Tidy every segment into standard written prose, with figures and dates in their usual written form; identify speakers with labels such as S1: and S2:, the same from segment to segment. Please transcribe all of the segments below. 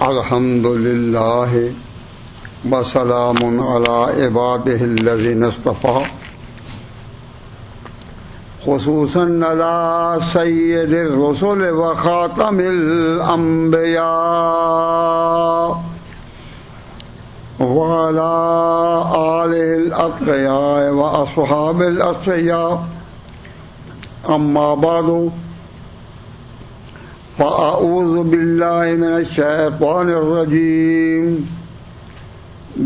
S1: الحمد للہ وسلام علی عبادہ الذین اصطفیٰ خصوصاً علی سید الرسل وخاتم الانبیاء وعلی آلہ الاتقیاء واصحاب الاصفیاء اما بعد فأعوذ بالله من الشيطان الرجيم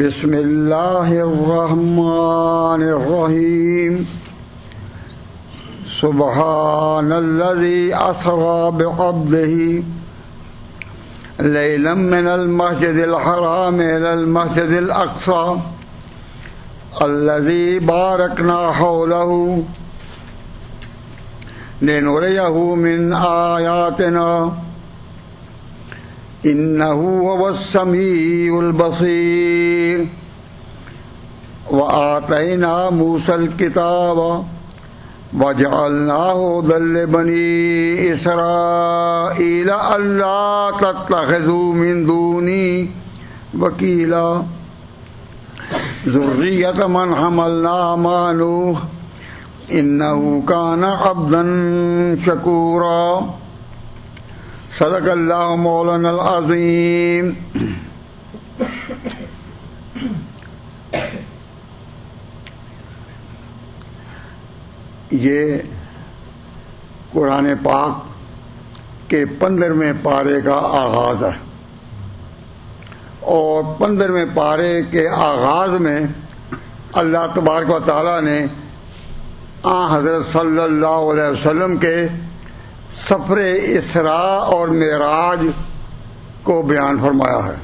S1: بسم الله الرحمن الرحيم سبحان الذي أسرى بعبده ليلا من المسجد الحرام إلى المسجد الأقصى الذي باركنا حوله لنريه من آياتنا إنه هو السميع البصير وآتينا موسى الكتاب وجعلناه هدى لبني إسرائيل ألا تتخذوا من دوني وكيلا ذرية من حملنا مع نوح إنه كان عبدا شكورا صدق الله مولانا العظيم. یہ قرآن پاک کے 15ویں پارے کا آغاز ہے، اور 15ویں پارے کے آغاز میں اللہ تبارک و تعالیٰ نے حضرت صلی اللہ علیہ وسلم کے سفر اسراء اور معراج کو بیان فرمایا ہے.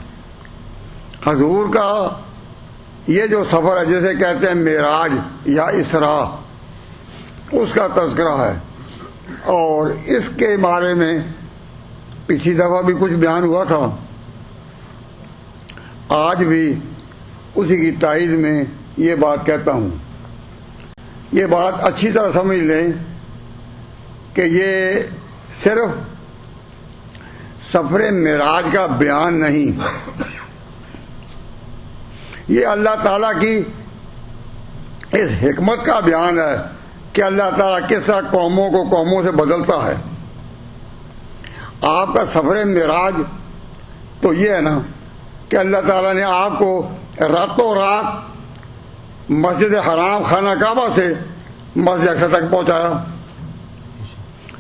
S1: حضور کا یہ جو سفر ہے جسے کہتے ہیں معراج یا اسراء، اس کا تذکرہ ہے، اور اس کے بارے میں پچھلی دفعہ بھی کچھ بیان ہوا تھا. آج بھی اسی کی تائید میں یہ بات کہتا ہوں. یہ بات اچھی طرح سمجھ لیں کہ یہ صرف سفر معراج کا بیان نہیں، یہ اللہ تعالیٰ کی اس حکمت کا بیان ہے کہ اللہ تعالیٰ کس طرح قوموں کو قوموں سے بدلتا ہے. آپ کا سفر معراج تو یہ ہے نا کہ اللہ تعالیٰ نے آپ کو راتوں رات مسجد حرام خانہ کعبہ سے مسجد اقصی تک پہنچایا.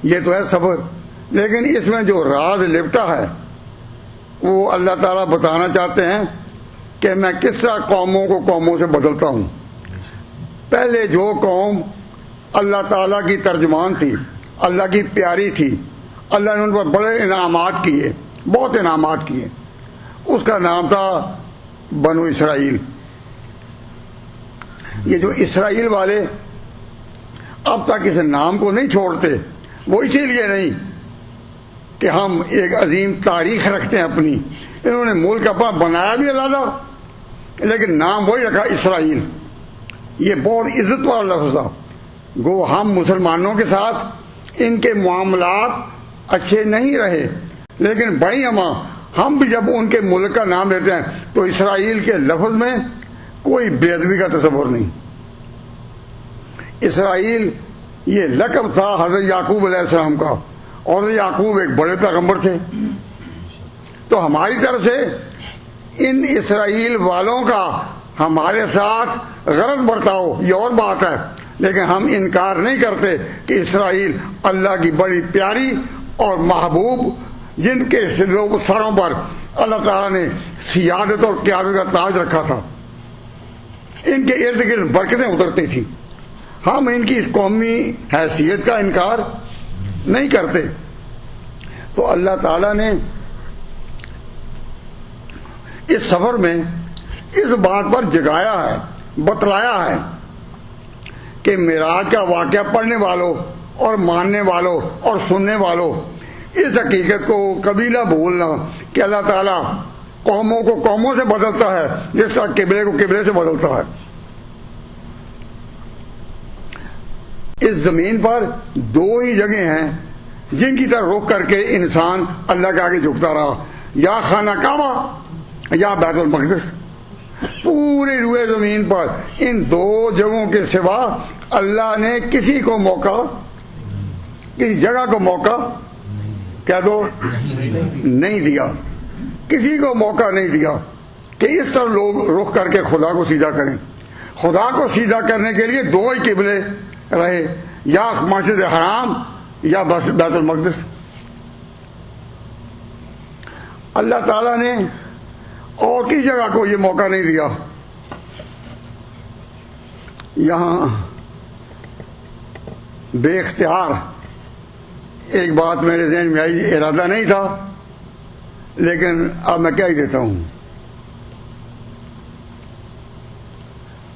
S1: یہ تو ہے سفر، لیکن اس میں جو راز لپٹا ہے وہ اللہ تعالیٰ بتانا چاہتے ہیں کہ میں کس طرح قوموں کو قوموں سے بدلتا ہوں. پہلے جو قوم اللہ تعالیٰ کی ترجمان تھی، اللہ کی پیاری تھی، اللہ نے ان پر بڑے انعامات کیے، بہت انعامات کیے. اس کا نام تھا بنو اسرائیل. یہ جو اسرائیل والے اب تک اس نام کو نہیں چھوڑتے، وہ اسی لیے نہیں کہ ہم ایک عظیم تاریخ رکھتے ہیں اپنی. انہوں نے ملک اپنا بنایا بھی علیحدہ، لیکن نام وہی رکھا اسرائیل. یہ بہت عزت والا لفظ تھا. گو ہم مسلمانوں کے ساتھ ان کے معاملات اچھے نہیں رہے، لیکن بھائی ہم بھی جب ان کے ملک کا نام لیتے ہیں تو اسرائیل کے لفظ میں کوئی بے ادبی کا تصور نہیں. اسرائیل یہ لقب تھا حضرت یعقوب علیہ السلام کا، اور حضرت یعقوب ایک بڑے پیغمبر تھے. تو ہماری طرف سے ان اسرائیل والوں کا ہمارے ساتھ غلط برتاؤ یہ اور بات ہے، لیکن ہم انکار نہیں کرتے کہ اسرائیل اللہ کی بڑی پیاری اور محبوب، جن کے سروں پر اللہ تعالیٰ نے سیادت اور قیادت کا تاج رکھا تھا، ان کے ارد گرد برکتیں اترتی تھیں. ہم ان کی اس قومی حیثیت کا انکار نہیں کرتے. تو اللہ تعالیٰ نے اس سفر میں اس بات پر جگایا ہے، بتلایا ہے کہ معراج کا واقعہ پڑھنے والوں اور ماننے والوں اور سننے والوں اس حقیقت کو کبھی نہ بھولنا کہ اللہ تعالیٰ قوموں کو قوموں سے بدلتا ہے جس طرح قبلے کو قبلے سے بدلتا ہے. اس زمین پر دو ہی جگہیں ہیں جن کی طرف رخ کر کے انسان اللہ کے آگے جھکتا رہا. یا خانہ کعبہ یا بیت المقدس. پورے روئے زمین پر ان دو جگہوں کے سوا اللہ نے کسی کو موقع، کسی جگہ کو موقع کہہ دو نہیں دیا. کسی کو موقع نہیں دیا کہ اس طرح لوگ رخ کر کے خدا کو سیدھا کریں. خدا کو سیدھا کرنے کے لیے دو ہی قبلے رہے، یا مسجد حرام یا بیت المقدس. اللہ تعالیٰ نے اور کسی جگہ کو یہ موقع نہیں دیا. یہاں بے اختیار ایک بات میرے ذہن میں آئی، ارادہ نہیں تھا لیکن اب میں کہہ ہی دیتا ہوں.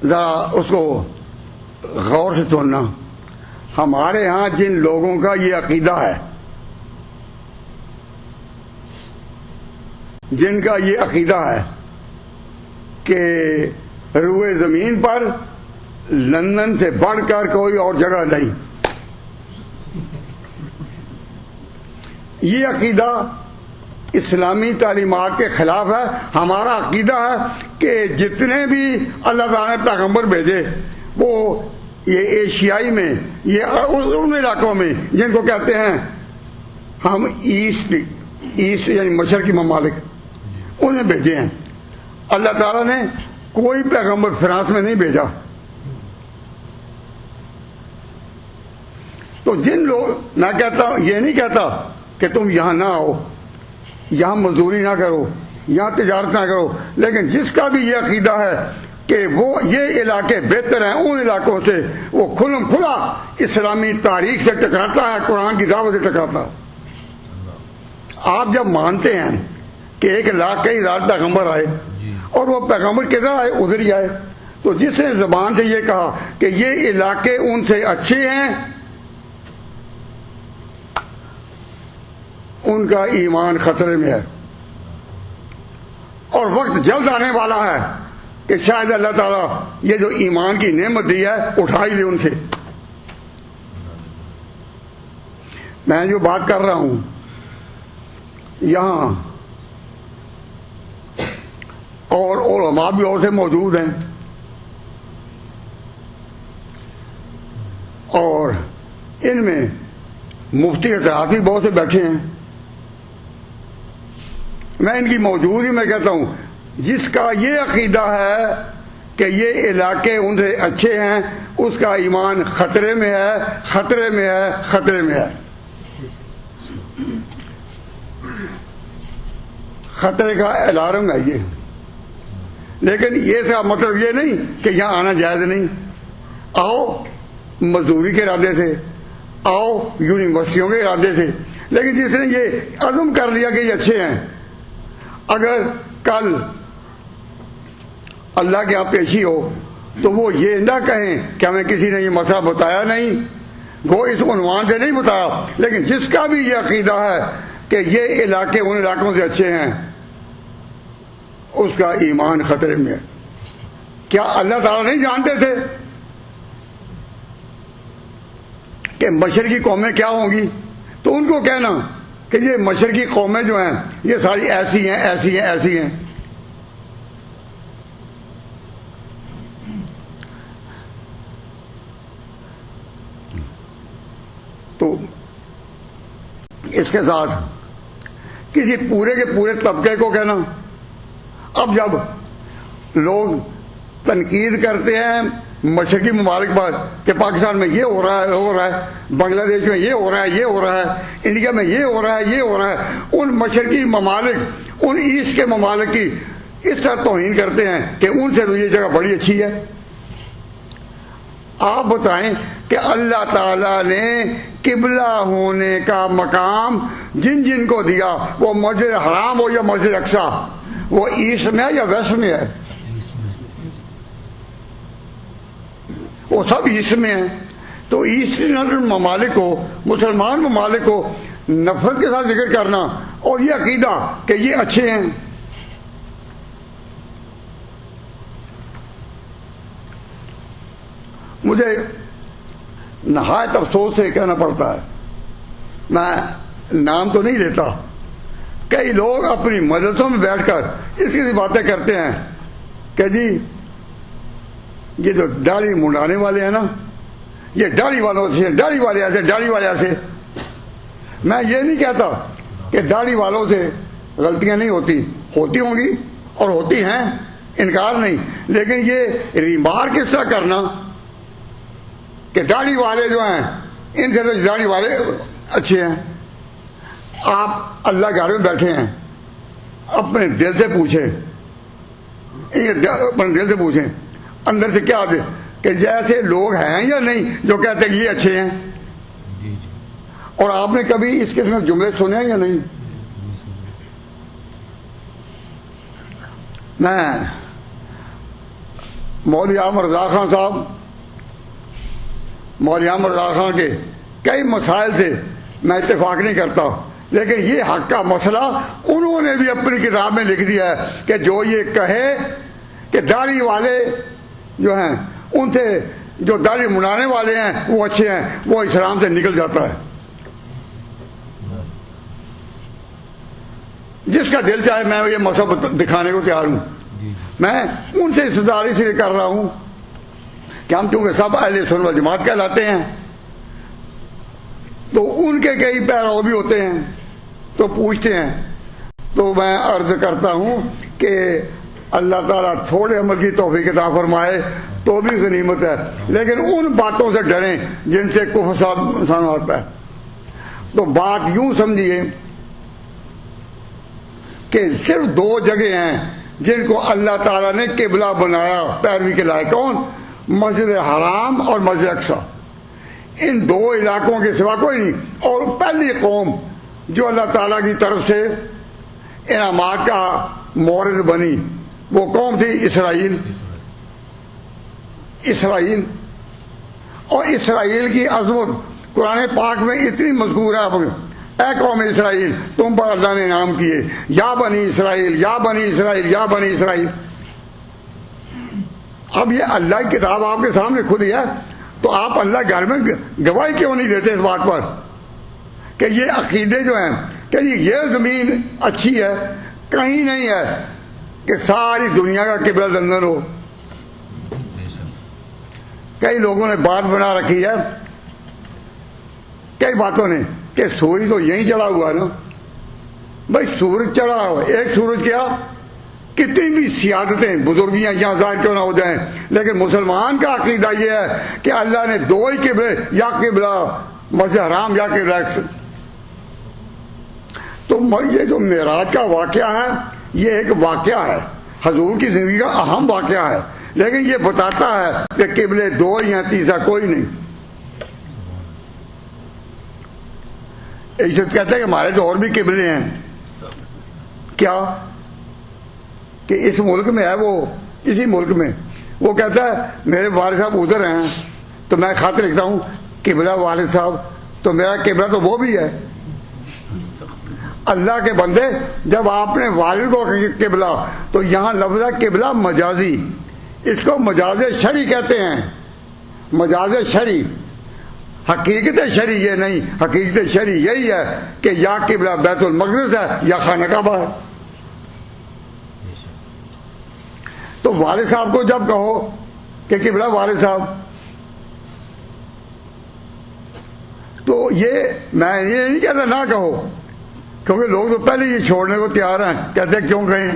S1: ذرا اس کو غور سے سننا. ہمارے ہاں جن لوگوں کا یہ عقیدہ ہے، جن کا یہ عقیدہ ہے کہ روئے زمین پر لندن سے بڑھ کر کوئی اور جگہ نہیں، یہ عقیدہ اسلامی تعلیمات کے خلاف ہے. ہمارا عقیدہ ہے کہ جتنے بھی اللہ تعالیٰ نے پیغمبر بھیجے وہ یہ ایشیائی میں، یہ ان علاقوں میں جن کو کہتے ہیں ہم ایسٹ یعنی مشرقی ممالک، انہیں بھیجے ہیں. اللہ تعالیٰ نے کوئی پیغمبر فرانس میں نہیں بھیجا. تو جن لوگ، میں کہتا ہوں، یہ نہیں کہتا کہ تم یہاں نہ آؤ، یہاں مزدوری نہ کرو، یہاں تجارت نہ کرو، لیکن جس کا بھی یہ عقیدہ ہے کہ وہ یہ علاقے بہتر ہیں ان علاقوں سے، وہ کھلم کھلا اسلامی تاریخ سے ٹکراتا ہے، قرآن کی دعوت سے ٹکراتا ہے. آپ جب مانتے ہیں کہ 1,00,000 پیغمبر آئے اور وہ پیغمبر کدھر آئے؟ ادھر ہی آئے. تو جس نے زبان سے یہ کہا کہ یہ علاقے ان سے اچھے ہیں، ان کا ایمان خطرے میں ہے. اور وقت جلد آنے والا ہے کہ شاید اللہ تعالیٰ یہ جو ایمان کی نعمت دی ہے اٹھا ہی لے ان سے. میں جو بات کر رہا ہوں یہاں اور علماء بھی اور سے موجود ہیں، اور ان میں مفتی حضرات بھی بہت سے بیٹھے ہیں. میں ان کی موجودگی میں کہتا ہوں، جس کا یہ عقیدہ ہے کہ یہ علاقے ان سے اچھے ہیں، اس کا ایمان خطرے میں ہے، خطرے میں ہے، خطرے میں ہے. خطرے کا الارم ہے یہ. لیکن یہ کا مطلب یہ نہیں کہ یہاں آنا جائز نہیں. آؤ مزدوری کے ارادے سے، آؤ یونیورسٹیوں کے ارادے سے. لیکن جس نے یہ عزم کر لیا کہ یہ اچھے ہیں، اگر کل اللہ کے یہاں پیشی ہو تو وہ یہ نہ کہیں کہ ہمیں کسی نے یہ مسئلہ بتایا نہیں، وہ اس عنوان سے نہیں بتایا. لیکن جس کا بھی یہ عقیدہ ہے کہ یہ علاقے ان علاقوں سے اچھے ہیں، اس کا ایمان خطرے میں ہے. کیا اللہ تعالیٰ نہیں جانتے تھے کہ مشرقی قومیں کیا ہوں گی؟ تو ان کو کہنا کہ یہ مشرقی قومیں جو ہیں یہ ساری ایسی ہیں، ایسی ہیں، ایسی ہیں. تو اس کے ساتھ کسی پورے کے پورے طبقے کو کہنا. اب جب لوگ تنقید کرتے ہیں مشرقی ممالک پر کہ پاکستان میں یہ ہو رہا ہے، ہو رہا ہے، بنگلہ دیش میں یہ ہو رہا ہے، یہ ہو رہا ہے، انڈیا میں یہ ہو رہا ہے، یہ ہو رہا ہے، ان مشرقی ممالک، ان ایسٹ کے ممالک کی اس طرح توہین کرتے ہیں کہ ان سے تو یہ جگہ بڑی اچھی ہے. آپ بتائیں کہ اللہ تعالیٰ نے قبلہ ہونے کا مقام جن جن کو دیا، وہ مسجد حرام ہو یا مسجد اقصی، وہ ایسٹ میں ہے یا ویسٹ میں ہے؟ وہ سب ایسٹ میں ہیں. تو ایسٹرن ممالک کو، مسلمان ممالک کو نفرت کے ساتھ ذکر کرنا اور یہ عقیدہ کہ یہ اچھے ہیں، مجھے نہایت افسوس سے کہنا پڑتا ہے، میں نام تو نہیں لیتا، کئی لوگ اپنی مدرسوں میں بیٹھ کر اس کی باتیں کرتے ہیں کہ جی یہ جو داڑھی منڈانے والے ہیں نا، یہ داڑھی والوں سے، داڑھی والے ایسے، داڑھی والے ایسے۔ میں یہ نہیں کہتا کہ داڑھی والوں سے غلطیاں نہیں ہوتی، ہوتی ہوں گی اور ہوتی ہیں، انکار نہیں، لیکن یہ ریمارک کس طرح کرنا کہ داڑھی والے جو ہیں ان سے تو داڑھی والے اچھے ہیں۔ آپ اللہ کے گھر میں بیٹھے ہیں، اپنے دل سے پوچھیں، اپنے دل سے پوچھیں اندر سے کیا آتے کہ جیسے لوگ ہیں یا نہیں جو کہتے ہیں یہ اچھے ہیں؟ اور آپ نے کبھی اس قسم کے جملے سنے ہیں یا نہیں؟ میں مولوی احمد رضا خان صاحب، مولوی احمد رضا خان کے کئی مسائل سے میں اتفاق نہیں کرتا، لیکن یہ حق کا مسئلہ انہوں نے بھی اپنی کتاب میں لکھ دیا ہے کہ جو یہ کہے کہ داڑھی والے جو ہیں ان سے، جو داڑھی منانے والے ہیں وہ اچھے ہیں، وہ اسلام سے نکل جاتا ہے۔ جس کا دل چاہے میں یہ مذہب دکھانے کو تیار ہوں۔ میں ان سے استداری سے کر رہا ہوں کہ ہم چونکہ سب اہل سنت والجماعت کہلاتے ہیں، تو ان کے کئی پیرو بھی ہوتے ہیں تو پوچھتے ہیں، تو میں عرض کرتا ہوں کہ اللہ تعالیٰ تھوڑے عمل کی توفیق عطا فرمائے تو بھی غنیمت ہے، لیکن ان باتوں سے ڈریں جن سے کفر سامنے آتا ہے۔ تو بات یوں سمجھیے کہ صرف دو جگہ ہیں جن کو اللہ تعالیٰ نے قبلہ بنایا پیروی کے لائق، کون؟ مسجد حرام اور مسجد اقصی۔ ان دو علاقوں کے سوا کوئی نہیں۔ اور پہلی قوم جو اللہ تعالیٰ کی طرف سے انعامات کا مورد بنی وہ قوم تھی اسرائیل۔ اسرائیل اور اسرائیل کی عظمت قرآن پاک میں اتنی مذکور ہے، اے قوم اسرائیل تم پر اللہ نے انعام کیے، یا بنی اسرائیل، یا بنی اسرائیل، یا بنی اسرائیل۔ اب یہ اللہ کی کتاب آپ کے سامنے کھلی ہے، تو آپ اللہ گھر میں گواہی کیوں نہیں دیتے اس بات پر کہ یہ عقیدے جو ہیں کہ یہ زمین اچھی ہے؟ کہیں نہیں ہے کہ ساری دنیا کا قبلہ لندن ہو۔ کئی لوگوں نے بات بنا رکھی ہے، کئی باتوں نے، کہ سورج تو یہیں چڑھا ہوا ہے نا۔ بھائی سورج چڑھا ہوا، ایک سورج کیا، کتنی بھی سیادتیں بزرگیاں یہاں ظاہر کیوں نہ ہو جائیں، لیکن مسلمان کا عقیدہ یہ ہے کہ اللہ نے دو ہی قبلے، یا قبلہ مسجد حرام یا قبلہ اقصی۔ تو یہ جو معراج کا واقعہ ہے یہ ایک واقعہ ہے، حضور کی زندگی کا اہم واقعہ ہے، لیکن یہ بتاتا ہے کہ قبلے دو ہی ہیں، تیسرا کوئی نہیں۔ عزت کہتے ہیں کہ ہمارے تو اور بھی قبلے ہیں، کیا کہ اس ملک میں ہے، وہ اسی ملک میں وہ کہتا ہے میرے والد صاحب ادھر ہیں، تو میں خط لکھتا ہوں قبلہ والد صاحب، تو میرا قبلہ تو وہ بھی ہے۔ اللہ کے بندے، جب آپ نے والد کو قبلہ، تو یہاں لفظ ہے قبلہ مجازی، اس کو مجاز شرعی کہتے ہیں، مجاز شرعی۔ حقیقت شرعی یہ نہیں، حقیقت شرعی یہی ہے کہ یا قبلہ بیت المقدس ہے یا خانہ کعبہ ہے۔ تو والد صاحب کو جب کہو کہ قبلہ والد صاحب، تو یہ میں یہ نہیں کہتا نہ کہو، کیونکہ لوگ تو پہلے یہ چھوڑنے کو تیار ہیں، کہتے ہیں کیوں کہیں،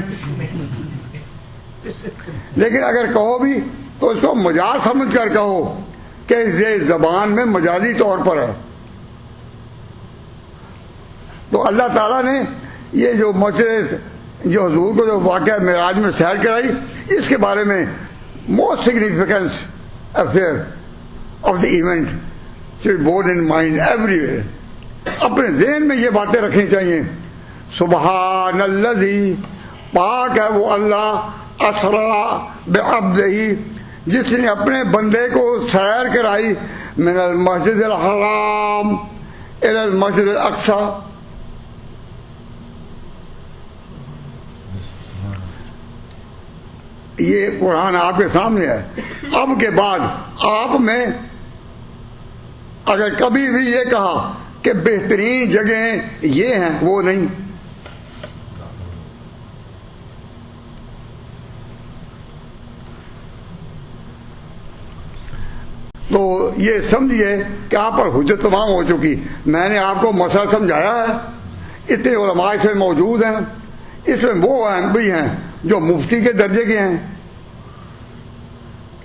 S1: لیکن اگر کہو بھی تو اس کو مجاز سمجھ کر کہو کہ یہ زبان میں مجازی طور پر ہے۔ تو اللہ تعالیٰ نے یہ جو مسجد، جو حضور کو جو واقعہ معراج میں سیر کرائی، اس کے بارے میں most significance affair of the event should born in mind every where. اپنے ذہن میں یہ باتیں رکھنی چاہیے۔ سبحان الذی، پاک ہے وہ اللہ، اسرا بعبدہ، جس نے اپنے بندے کو سیر کرائی، من المسجد الحرام الی المسجد الاقصی۔ یہ قرآن آپ کے سامنے ہے۔ اب کے بعد آپ میں اگر کبھی بھی یہ کہا کہ بہترین جگہیں یہ ہیں، وہ نہیں۔ تو یہ سمجھیے کہ آپ پر حجت تمام ہو چکی. میں نے آپ کو مسئلہ سمجھایا ہے, اتنے علماء اس میں موجود ہیں, اس میں وہ بھی ہیں جو مفتی کے درجے کے ہیں.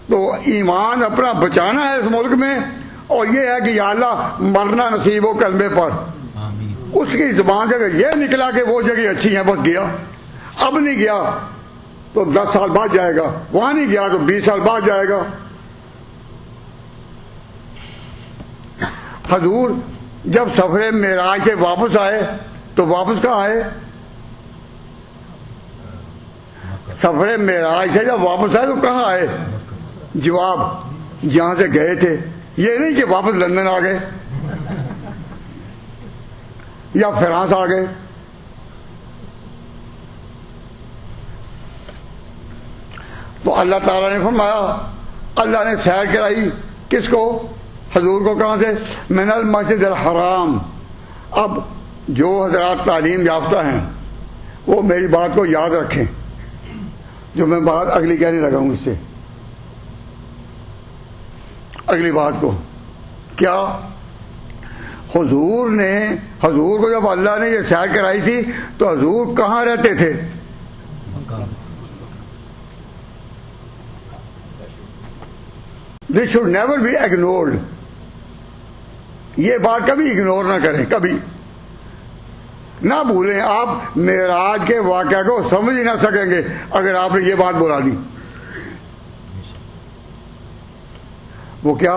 S1: تو ایمان اپنا بچانا ہے اس ملک میں, اور یہ ہے کہ یا اللہ مرنا نصیب ہو کلمے پر. اس کی زبان سے اگر یہ نکلا کہ وہ جگہ اچھی ہیں, بس گیا. اب نہیں گیا تو 10 سال بعد جائے گا, وہاں نہیں گیا تو 20 سال بعد جائے گا. حضور جب سفر معراج سے واپس آئے تو واپس کہاں آئے؟ سفر معراج سے جب واپس آئے تو کہاں آئے؟ جواب, جہاں سے گئے تھے. یہ نہیں کہ واپس لندن آ گئے یا فرانس آ گئے. تو اللہ تعالیٰ نے فرمایا, اللہ نے سیر کرائی کس کو؟ حضور کو. کہاں سے؟ من المسجد الحرام. اب جو حضرات تعلیم یافتہ ہیں وہ میری بات کو یاد رکھیں, جو میں بات اگلی کہنے لگا ہوں. اس سے اگلی بات کو کیا, حضور کو جب اللہ نے یہ سیر کرائی تھی تو حضور کہاں رہتے تھے؟ This should never be ignored. یہ بات کبھی اگنور نہ کریں, کبھی نہ بھولیں. آپ معراج کے واقعہ کو سمجھ ہی نہ سکیں گے اگر آپ نے یہ بات بولا دی. وہ کیا؟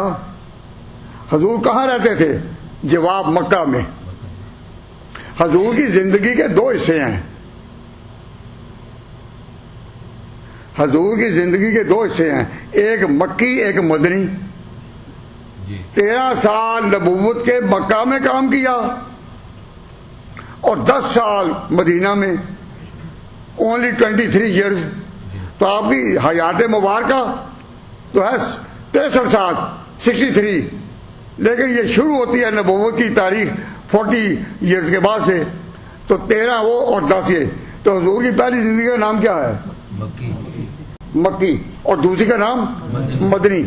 S1: حضور کہاں رہتے تھے؟ جواب, مکہ میں. حضور کی زندگی کے 2 حصے ہیں. حضور کی زندگی کے 2 حصے ہیں, ایک مکی ایک مدنی. 13 سال نبوت کے مکہ میں کام کیا اور 10 سال مدینہ میں. Only 23 years. تو آپ کی حیات مبارکہ تو ہے 63 سال, 63. لیکن یہ شروع ہوتی ہے نبوت کی تاریخ 40 ایئرز کے بعد سے. تو 13 وہ اور 10 یہ. تو حضور کی پہلی زندگی کا نام کیا ہے؟ مکی. اور دوسری کا نام مدنی.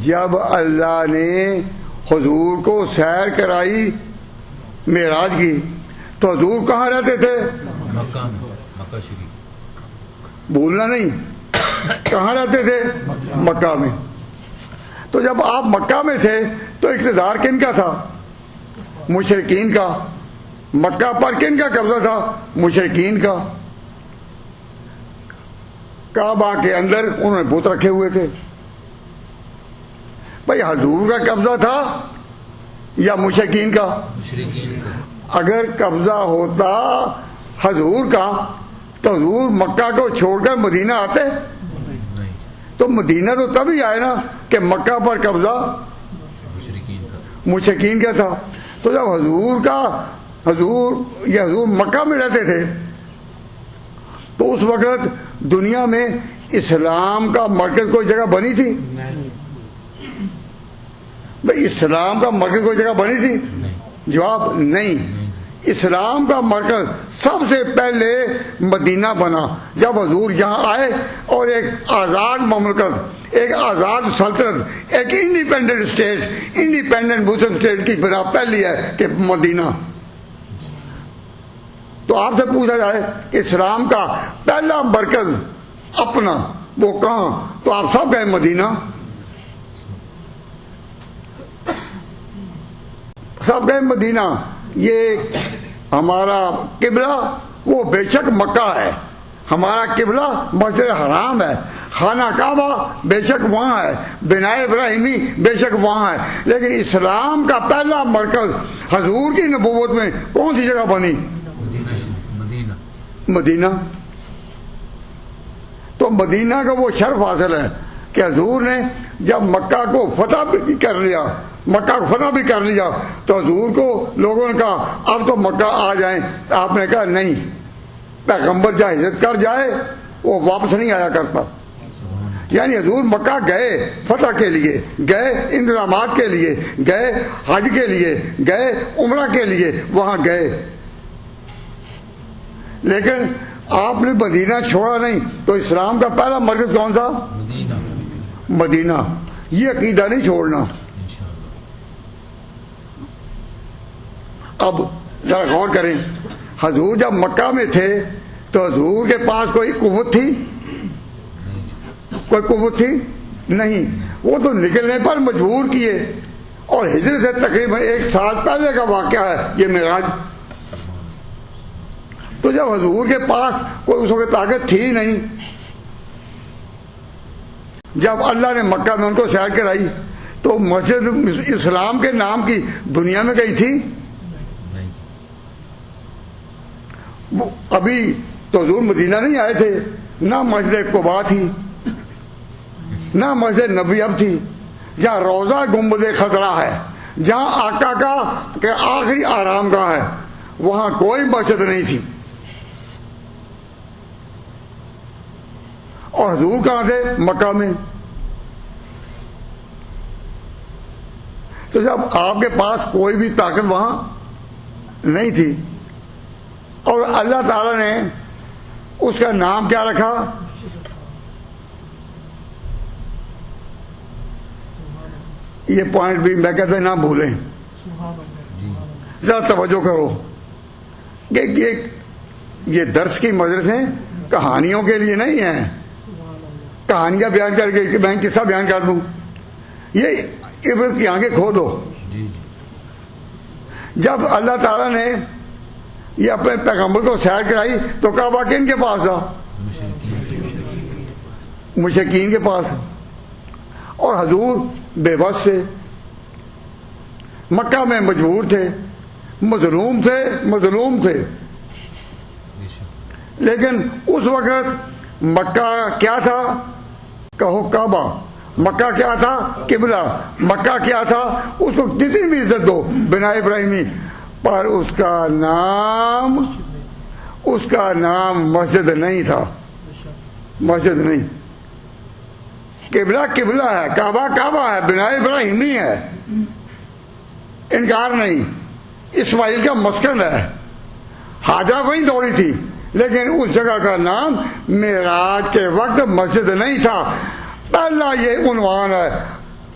S1: جب اللہ نے حضور کو سیر کرائی معراج کی تو حضور کہاں رہتے تھے؟
S2: مکہ شریف.
S1: بھولنا نہیں, کہاں رہتے تھے؟ مکہ میں. تو جب آپ مکہ میں تھے تو اقتدار کن کا تھا؟ مشرکین کا. مکہ پر کن کا قبضہ تھا؟ مشرکین کا. کعبہ کے اندر انہوں نے بت رکھے ہوئے تھے. بھائی حضور کا قبضہ تھا یا مشرکین کا؟
S2: مشرکین کا.
S1: اگر قبضہ ہوتا حضور کا تو حضور مکہ کو چھوڑ کر مدینہ آتے؟
S2: نہیں.
S1: تو مدینہ تو تبھی آئے نا کہ مکہ پر قبضہ مشرکین کا تھا. تو جب حضور مکہ میں رہتے تھے تو اس وقت دنیا میں اسلام کا مرکز کوئی جگہ بنی تھی؟ بھائی اسلام کا مرکز کوئی جگہ بنی تھی؟ جواب, نہیں. اسلام کا مرکز سب سے پہلے مدینہ بنا جب حضور یہاں آئے, اور ایک آزاد مملکت, ایک آزاد سلطنت, ایک انڈیپینڈنٹ اسٹیٹ, انڈیپینڈنٹ مسلم اسٹیٹ کی بنا پہلی ہے کہ مدینہ. تو آپ سے پوچھا جائے کہ اسلام کا پہلا مرکز اپنا وہ کہاں, تو آپ سب گئے مدینہ. سب گئے مدینہ. یہ ہمارا قبلہ وہ بے شک مکہ ہے, ہمارا قبلہ مسجد حرام ہے, خانہ کعبہ بے شک وہاں ہے, بنائے ابراہیمی بے شک وہاں ہے. لیکن اسلام کا پہلا مرکز حضور کی نبوت میں کون سی جگہ بنی؟ مدینہ. تو مدینہ کا وہ شرف حاصل ہے کہ حضور نے جب مکہ کو فتح بھی کر لیا, تو حضور کو لوگوں نے کہا اب تو مکہ آ جائیں. آپ نے کہا نہیں, پیغمبر جہاں ہجرت کر جائے وہ واپس نہیں آیا کرتا. یعنی حضور مکہ گئے فتح کے لیے, گئے انتظامات کے لیے, گئے حج کے لیے, گئے عمرہ کے لیے, وہاں گئے. لیکن آپ نے مدینہ چھوڑا نہیں. تو اسلام کا پہلا مرکز کون سا؟ مدینہ. یہ عقیدہ نہیں چھوڑنا.
S2: انشاءاللہ.
S1: اب ذرا غور کریں، حضور جب مکہ میں تھے تو حضور کے پاس کوئی قوت تھی؟
S2: نہیں جی.
S1: کوئی قوت تھی نہیں. وہ تو نکلنے پر مجبور کیے، اور ہجرت سے تقریباً 1 سال پہلے کا واقعہ ہے یہ معراج. تو جب حضور کے پاس کوئی اس وقت طاقت تھی نہیں، جب اللہ نے مکہ میں ان کو سیر کرائی تو مسجد اسلام کے نام کی دنیا میں گئی تھی؟
S2: نہیں جی.
S1: ابھی تو حضور مدینہ نہیں آئے تھے، نہ مسجد قباء تھی، نہ مسجد نبی اب تھی. جہاں روضہ گنبد خضرا ہے، جہاں آقا کا کہ آخری آرام گاہ ہے، وہاں کوئی مسجد نہیں تھی. اور حضور کہاں تھے؟ مکہ میں. تو جب آپ کے پاس کوئی بھی طاقت وہاں نہیں تھی، اور اللہ تعالی نے اس کا نام کیا رکھا؟ یہ پوائنٹ بھی میں کہتا نہ بھولیں،
S2: جی.
S1: ذرا توجہ کرو کہ یہ درس کی مجلسیں کہانیوں کے لیے نہیں ہیں، کہانیاں بیان کر کے میں قصہ بیان کر دوں. یہ عبرت کی آنکھیں کھولو.
S2: جی.
S1: جب اللہ تعالیٰ نے یہ اپنے پیغمبر کو سیر کرائی تو کعبہ کن کے پاس تھا؟ مشرکین کے پاس. اور حضور بے بس تھے، مکہ میں مجبور تھے، مظلوم تھے. لیکن اس وقت مکہ کیا تھا؟ کہو کعبہ. مکہ کیا تھا؟ قبلہ. مکہ کیا تھا؟ اس کو کتنی بھی عزت دو، بنا ابراہیمی، پر اس کا نام مسجد نہیں تھا. مسجد نہیں. قبلہ ہے، کعبہ ہے، بنا ابراہیمی ہے، انکار نہیں. اسماعیل کا مسکن ہے، حاجرہ وہیں دوڑی تھی، لیکن اس جگہ کا نام معراج کے وقت مسجد نہیں تھا. پہلا یہ عنوان ہے،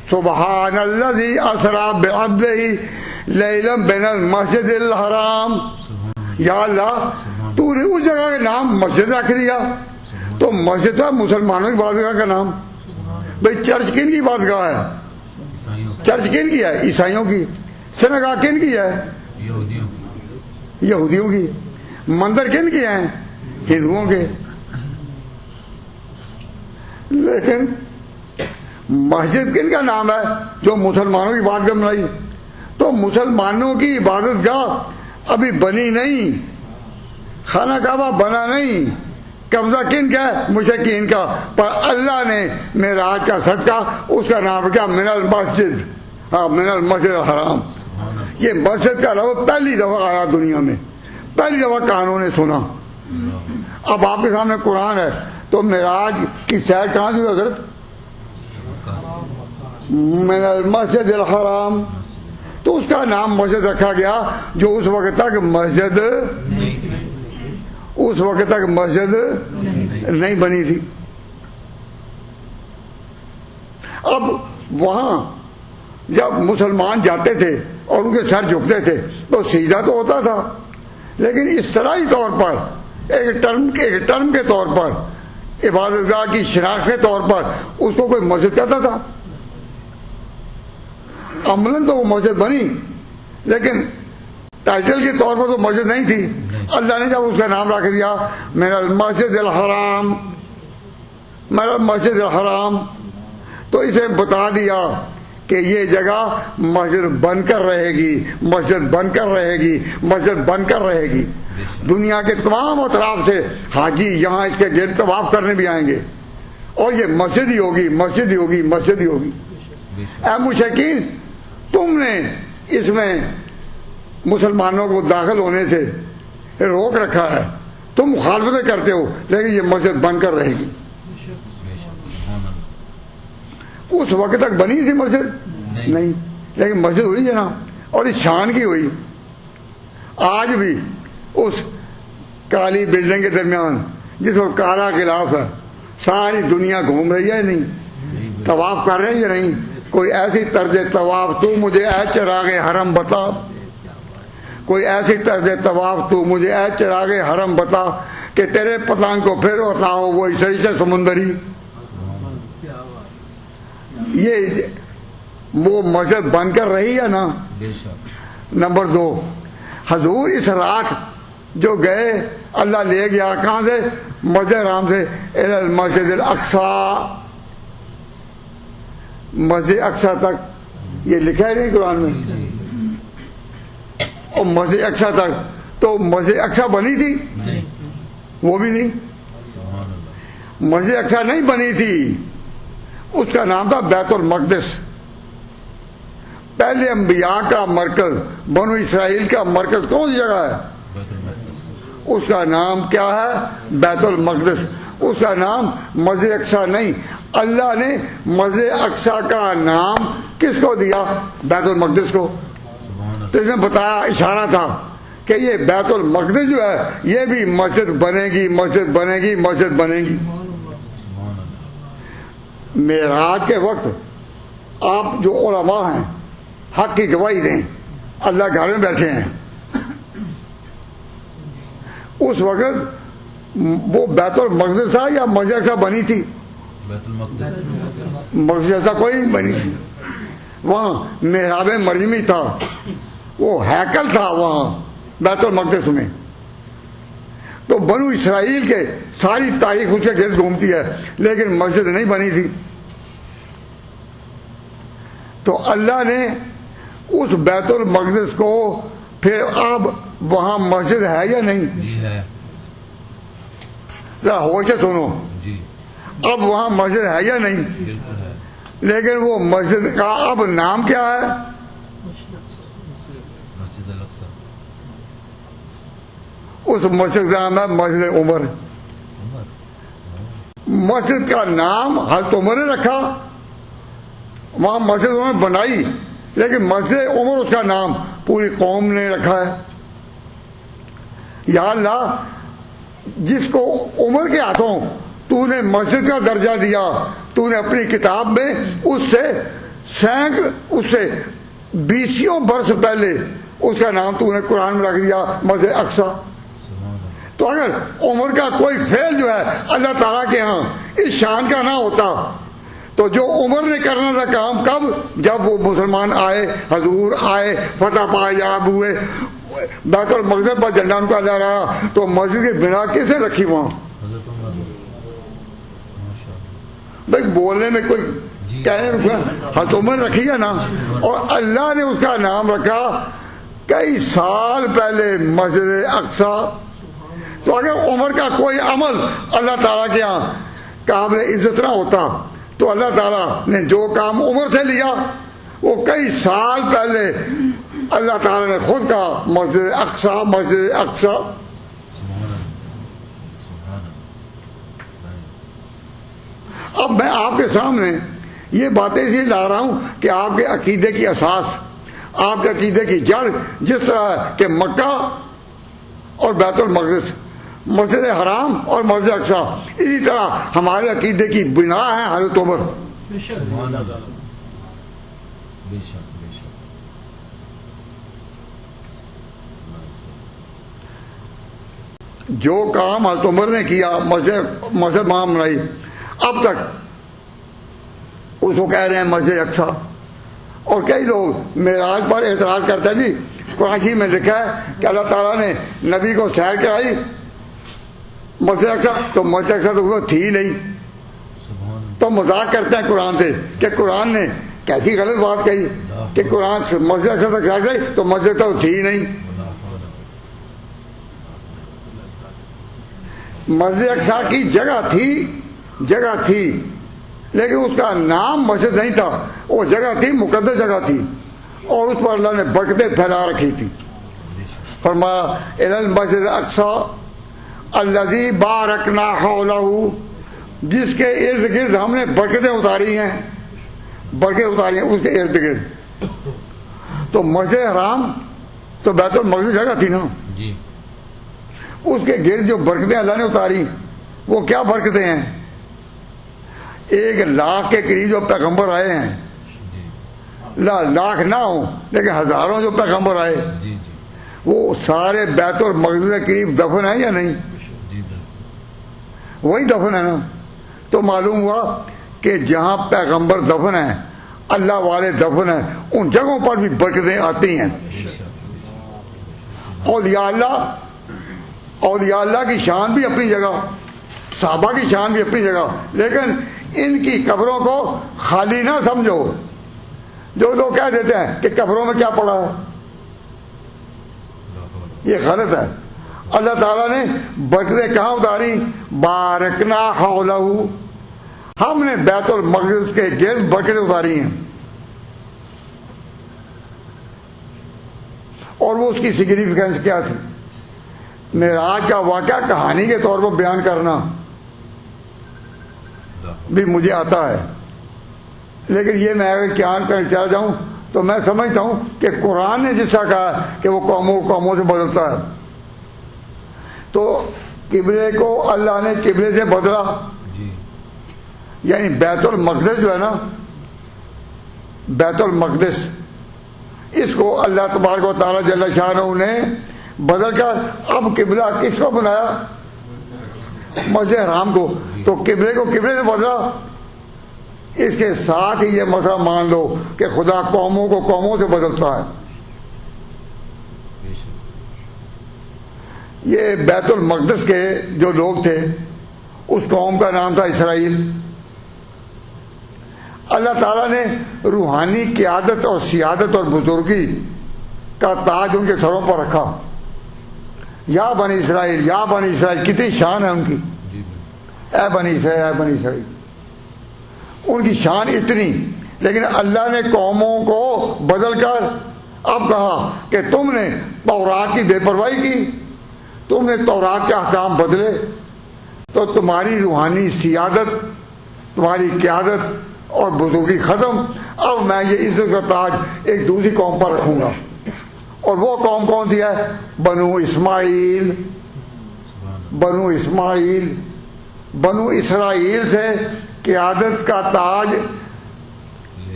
S1: سبحان الذی اسری بعبدہ لیلا من المسجد الحرام. یا اللہ، تو نے اس جگہ کا نام مسجد رکھ دیا. تو مسجد ہے مسلمانوں کی عبادتگاہ کا نام. بھئی چرچ کن کی عبادتگاہ ہے؟ چرچ کن کی ہے؟ عیسائیوں کی. سنگاہ کن کی ہے؟ یہودیوں کی. مندر کن کے ہیں؟ ہندوؤں کے. لیکن مسجد کن کا نام ہے؟ جو مسلمانوں کی عبادت گاہ بنائی. تو مسلمانوں کی عبادت گاہ ابھی بنی نہیں، خانہ کعبہ بنا نہیں. قبضہ کن کا ہے؟ مشرکین کا. پر اللہ نے معراج کا صدقہ اس کا نام کیا؟ من المسجد الحرام. یہ مسجد کا لفظ پہلی دفعہ آیا دنیا میں، پہلی دفعہ کانوں نے سنا. اب آپ کے سامنے قرآن ہے. تو معراج کی سیر کہاں سے حضرت؟ من المسجد الحرام. تو اس کا نام مسجد رکھا گیا جو اس وقت تک مسجد نہیں بنی تھی. اب وہاں جب مسلمان جاتے تھے اور ان کے سر جھکتے تھے تو سجدہ تو ہوتا تھا، لیکن اصطلاحی طور پر ایک ٹرم کے طور پر، عبادت گاہ کی شناخت کے طور پر اس کو کوئی مسجد کہتا تھا. عملاً تو وہ مسجد بنی، لیکن ٹائٹل کے طور پر تو مسجد نہیں تھی. اللہ نے جب اس کا نام رکھ دیا من المسجد الحرام، تو اسے بتا دیا کہ یہ جگہ مسجد بن کر رہے گی. دنیا کے تمام اطراف سے حاجی یہاں اس کے گرد طواف کرنے بھی آئیں گے، اور یہ مسجد ہی ہوگی. اے مشرکین، تم نے اس میں مسلمانوں کو داخل ہونے سے روک رکھا ہے، تم مخالفتیں کرتے ہو، لیکن یہ مسجد بن کر رہے گی. اس وقت تک بنی تھی مسجد نہیں، لیکن مسجد ہوئی ہے نا، اور اس شان کی ہوئی. آج بھی اس کالی بلڈنگ کے درمیان جس پر کالا غلاف ہے، ساری دنیا گھوم رہی ہے نہیں؟ طواف کر رہے ہیں یا نہیں؟ کوئی ایسی طرز طواف تو مجھے اے چراغ حرم بتا، کوئی ایسی طرز طواف تو مجھے اے چراغ حرم بتا کہ تیرے پتنگ کو پھر ہوتا ہو وہی صحیح سے سمندری. یہ وہ مسجد بن کر رہی ہے نا.
S2: بے شک.
S1: نمبر 2، حضور اس رات جو گئے اللہ لے گیا کہاں سے؟ مسجد حرام سے الی المسجد الاقصی، مسجد اقصی تک. یہ لکھا ہے نہیں قرآن میں؟ اور مسجد اقصی تک تو مسجد اقصی بنی تھی؟
S2: نہیں.
S1: وہ بھی نہیں.
S2: سبحان اللہ.
S1: مسجد اقصی نہیں بنی تھی، اس کا نام تھا بیت المقدس. پہلے انبیاء کا مرکز، بنو اسرائیل کا مرکز کون سی جگہ ہے؟
S2: بیت المقدس.
S1: اس کا نام کیا ہے؟ بیت المقدس. اس کا نام مسجد اقصی نہیں. اللہ نے مسجد اقصی کا نام کس کو دیا؟ بیت المقدس کو.
S2: سبحان اللہ.
S1: تو اس میں بتایا، اشارہ تھا کہ یہ بیت المقدس جو ہے یہ بھی مسجد بنے گی، مسجد بنے گی، مسجد بنے گی.
S2: سبحان اللہ.
S1: معراج کے وقت آپ جو علماء ہیں حق کی گواہی دیں، اللہ گھر میں بیٹھے ہیں، اس وقت وہ بیت المقدس تھا یا مسجد اقصی بنی تھی؟
S2: بیت المقدس.
S1: مسجد اقصی کوئی نہیں بنی تھی. وہاں محراب مرجمی تھا، وہ ہیکل تھا وہاں بیت المقدس میں. تو بنو اسرائیل کے ساری تاریخ اس کے گرد گھومتی ہے، لیکن مسجد نہیں بنی تھی. تو اللہ نے اس بیت المقدس کو پھر اب وہاں مسجد ہے یا نہیں؟
S2: جی ہے.
S1: ذرا ہوش سے سنو،
S2: جی
S1: اب وہاں مسجد ہے یا نہیں؟
S2: بالکل ہے.
S1: لیکن وہ مسجد کا اب نام کیا ہے؟
S2: مسجد الاقصی.
S1: اس مسجد کا نام ہے مسجد عمر.
S2: عمر.
S1: مسجد کا نام حضرت عمر نے رکھا، وہاں مسجد انہوں نے بنائی، لیکن مسجد عمر اس کا نام پوری قوم نے رکھا ہے. یا اللہ، جس کو عمر کے ہاتھوں تو نے مسجد کا درجہ دیا، تو نے اپنی کتاب میں اس سے 20 برس پہلے اس کا نام تو نے قرآن میں رکھ دیا مسجد اقصی.
S2: سبحان اللہ.
S1: تو اگر عمر کا کوئی فعل جو ہے اللہ تعالیٰ کے ہاں اس شان کا نہ ہوتا تو جو عمر نے کرنا تھا کام کب؟ جب وہ مسلمان آئے، حضور آئے، فتح پایاب ہوئے، بیت المقدس پر جھنڈا ان کا لہرایا، تو مسجد کی بنا کس نے رکھی وہاں؟
S2: حضرت عمر. ماشاء اللہ.
S1: بھائی بولنے میں کوئی کہنے میں حضرت عمر رکھی ہے نا. اور اللہ نے اس کا نام رکھا کئی سال پہلے مسجد اقصی. تو اگر عمر کا کوئی عمل اللہ تعالیٰ کے ہاں قابل عزت نہ ہوتا تو اللہ تعالیٰ نے جو کام عمر سے لیا وہ کئی سال پہلے اللہ تعالیٰ نے خود کہا مسجد اقصی، مسجد اقصی.
S2: سبحان اللہ. سبحان اللہ.
S1: اب میں آپ کے سامنے یہ باتیں اس لیے لا رہا ہوں کہ آپ کے عقیدے کی اساس، آپ کے عقیدے کی جڑ جس طرح ہے کہ مکہ اور بیت المقدس، مسجد حرام اور مسجد اقصی، اسی طرح ہمارے عقیدے کی بنا ہے حضرت عمر.
S2: سبحان اللہ. بے شک. بے شک.
S1: جو کام حضرت عمر نے کیا، مسجد وہاں بنائی، اب تک اس کو کہہ رہے ہیں مسجد اقصی. اور کئی لوگ معراج پر اعتراض کرتے ہیں، جی قرآن شریف میں لکھا ہے کہ اللہ تعالیٰ نے نبی کو سیر کرائی مسجد اقصی، تو مسجد اقصی تو وہ تھی نہیں.
S2: سبحان اللہ.
S1: تو مذاق کرتے ہیں قرآن سے کہ قرآن نے کیسی غلط بات کہی کہ قرآن مسجد اقصی تک جا گئی تو مسجد تو تھی نہیں. مسجد اقصی کی جگہ تھی لیکن اس کا نام مسجد نہیں تھا. وہ جگہ تھی، مقدس جگہ تھی، اور اس پر اللہ نے برکتیں پھیلا رکھی تھی. فرمایا الی المسجد الاقصی الذی بارکنا حولہ، جس کے ارد گرد ہم نے برکتیں اتاری ہیں اس کے ارد گرد. تو مسجد حرام تو بیت المقدس جگہ تھی نا،
S2: جی.
S1: اس کے گرد جو برکتیں اللہ نے اتاری وہ کیا برکتیں ہیں؟ 1,00,000 کے قریب جو پیغمبر آئے ہیں، لاکھ نہ ہوں لیکن ہزاروں جو پیغمبر آئے،
S2: جی جی
S1: وہ سارے بیت المقدس کے قریب دفن ہیں یا نہیں؟
S2: جی
S1: وہی دفن ہے نا. تو معلوم ہوا کہ جہاں پیغمبر دفن ہیں، اللہ والے دفن ہیں، ان جگہوں پر بھی برکتیں آتی ہیں. اولیاء اللہ کی شان بھی اپنی جگہ، صحابہ کی شان بھی اپنی جگہ، لیکن ان کی قبروں کو خالی نہ سمجھو. جو لوگ کہہ دیتے ہیں کہ قبروں میں کیا پڑا ہے، یہ غلط ہے. اللہ تعالیٰ نے برکتیں کہاں اتاری؟ بارکنا حولہ، ہم نے بیت المقدس کے گرد برکتیں اتاری ہیں. اور وہ اس کی سگنیفیکینس کیا تھی؟ معراج کا واقعہ کہانی کے طور پر بیان کرنا بھی مجھے آتا ہے، لیکن یہ میں اگر بیان کرنا چاہ جاؤں تو میں سمجھتا ہوں کہ قرآن نے جس طرح کہا کہ وہ قوموں سے بدلتا ہے، تو قبلے کو اللہ نے قبلے سے بدلا. یعنی بیت المقدس جو ہے نا، بیت المقدس، اس کو اللہ تبارک و تعالیٰ جل شانہ نے بدل کر اب قبلہ کس کو بنایا؟ مسجد حرام کو. تو قبلے کو قبلے سے بدلا. اس کے ساتھ ہی یہ مسئلہ مان لو کہ خدا قوموں کو قوموں سے بدلتا ہے. یہ بیت المقدس کے جو لوگ تھے، اس قوم کا نام تھا اسرائیل. اللہ تعالیٰ نے روحانی قیادت اور سیادت اور بزرگی کا تاج ان کے سروں پر رکھا. یا بنی اسرائیل، یا بنی اسرائیل، کتنی شان ہے ان کی. اے بنی اسرائیل، اے بنی اسرائیل، ان کی شان اتنی. لیکن اللہ نے قوموں کو بدل کر اب کہا کہ تم نے تورات کی بے پرواہی کی، تم نے تورات کے احکام بدلے، تو تمہاری روحانی سیادت، تمہاری قیادت اور بزرگی ختم. اب میں یہ عزت کا تاج ایک دوسری قوم پر رکھوں گا. اور وہ قوم کون سی ہے؟ بنو اسماعیل. بنو اسماعیل، بنو اسرائیل سے قیادت کا تاج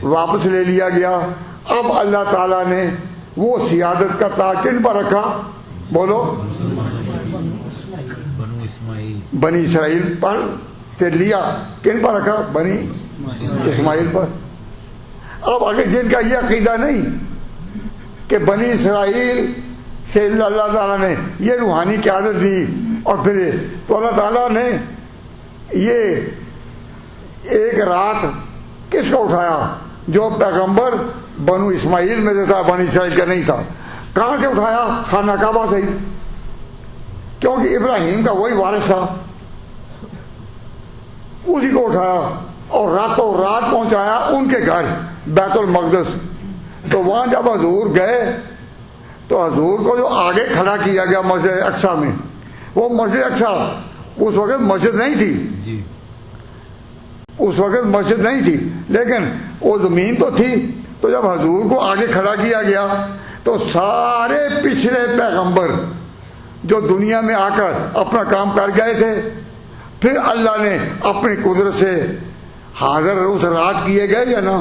S1: واپس لے لیا گیا. اب اللہ تعالیٰ نے وہ سیادت کا تاج کن پر رکھا؟ بولو. بنی اسرائیل پر سے لیا. کن پر رکھا؟ بنی اسماعیل پر. اب اگر جن کا یہ عقیدہ نہیں کہ بنی اسرائیل سے اللہ تعالیٰ نے یہ روحانی قیادت دی اور پھر تو اللہ تعالیٰ نے یہ ایک رات کس کو اٹھایا؟ جو پیغمبر بنو اسماعیل میں سے تھا، بنی اسرائیل کا نہیں تھا. کہاں سے اٹھایا؟ خانہ کعبہ سے ہی، کیونکہ ابراہیم کا وہی وارث تھا. اسی کو اٹھایا اور راتوں رات پہنچایا ان کے گھر بیت المقدس. تو وہاں جب حضور گئے تو حضور کو جو آگے کھڑا کیا گیا مسجد اقصیٰ میں، وہ مسجد اقصیٰ اس وقت مسجد نہیں تھی. اس وقت مسجد نہیں تھی، لیکن وہ زمین تو تھی. تو جب حضور کو آگے کھڑا کیا گیا تو سارے پچھلے پیغمبر جو دنیا میں آ کر اپنا کام کر گئے تھے، پھر اللہ نے اپنی قدرت سے حاضر اس رات کیے گئے یا نا؟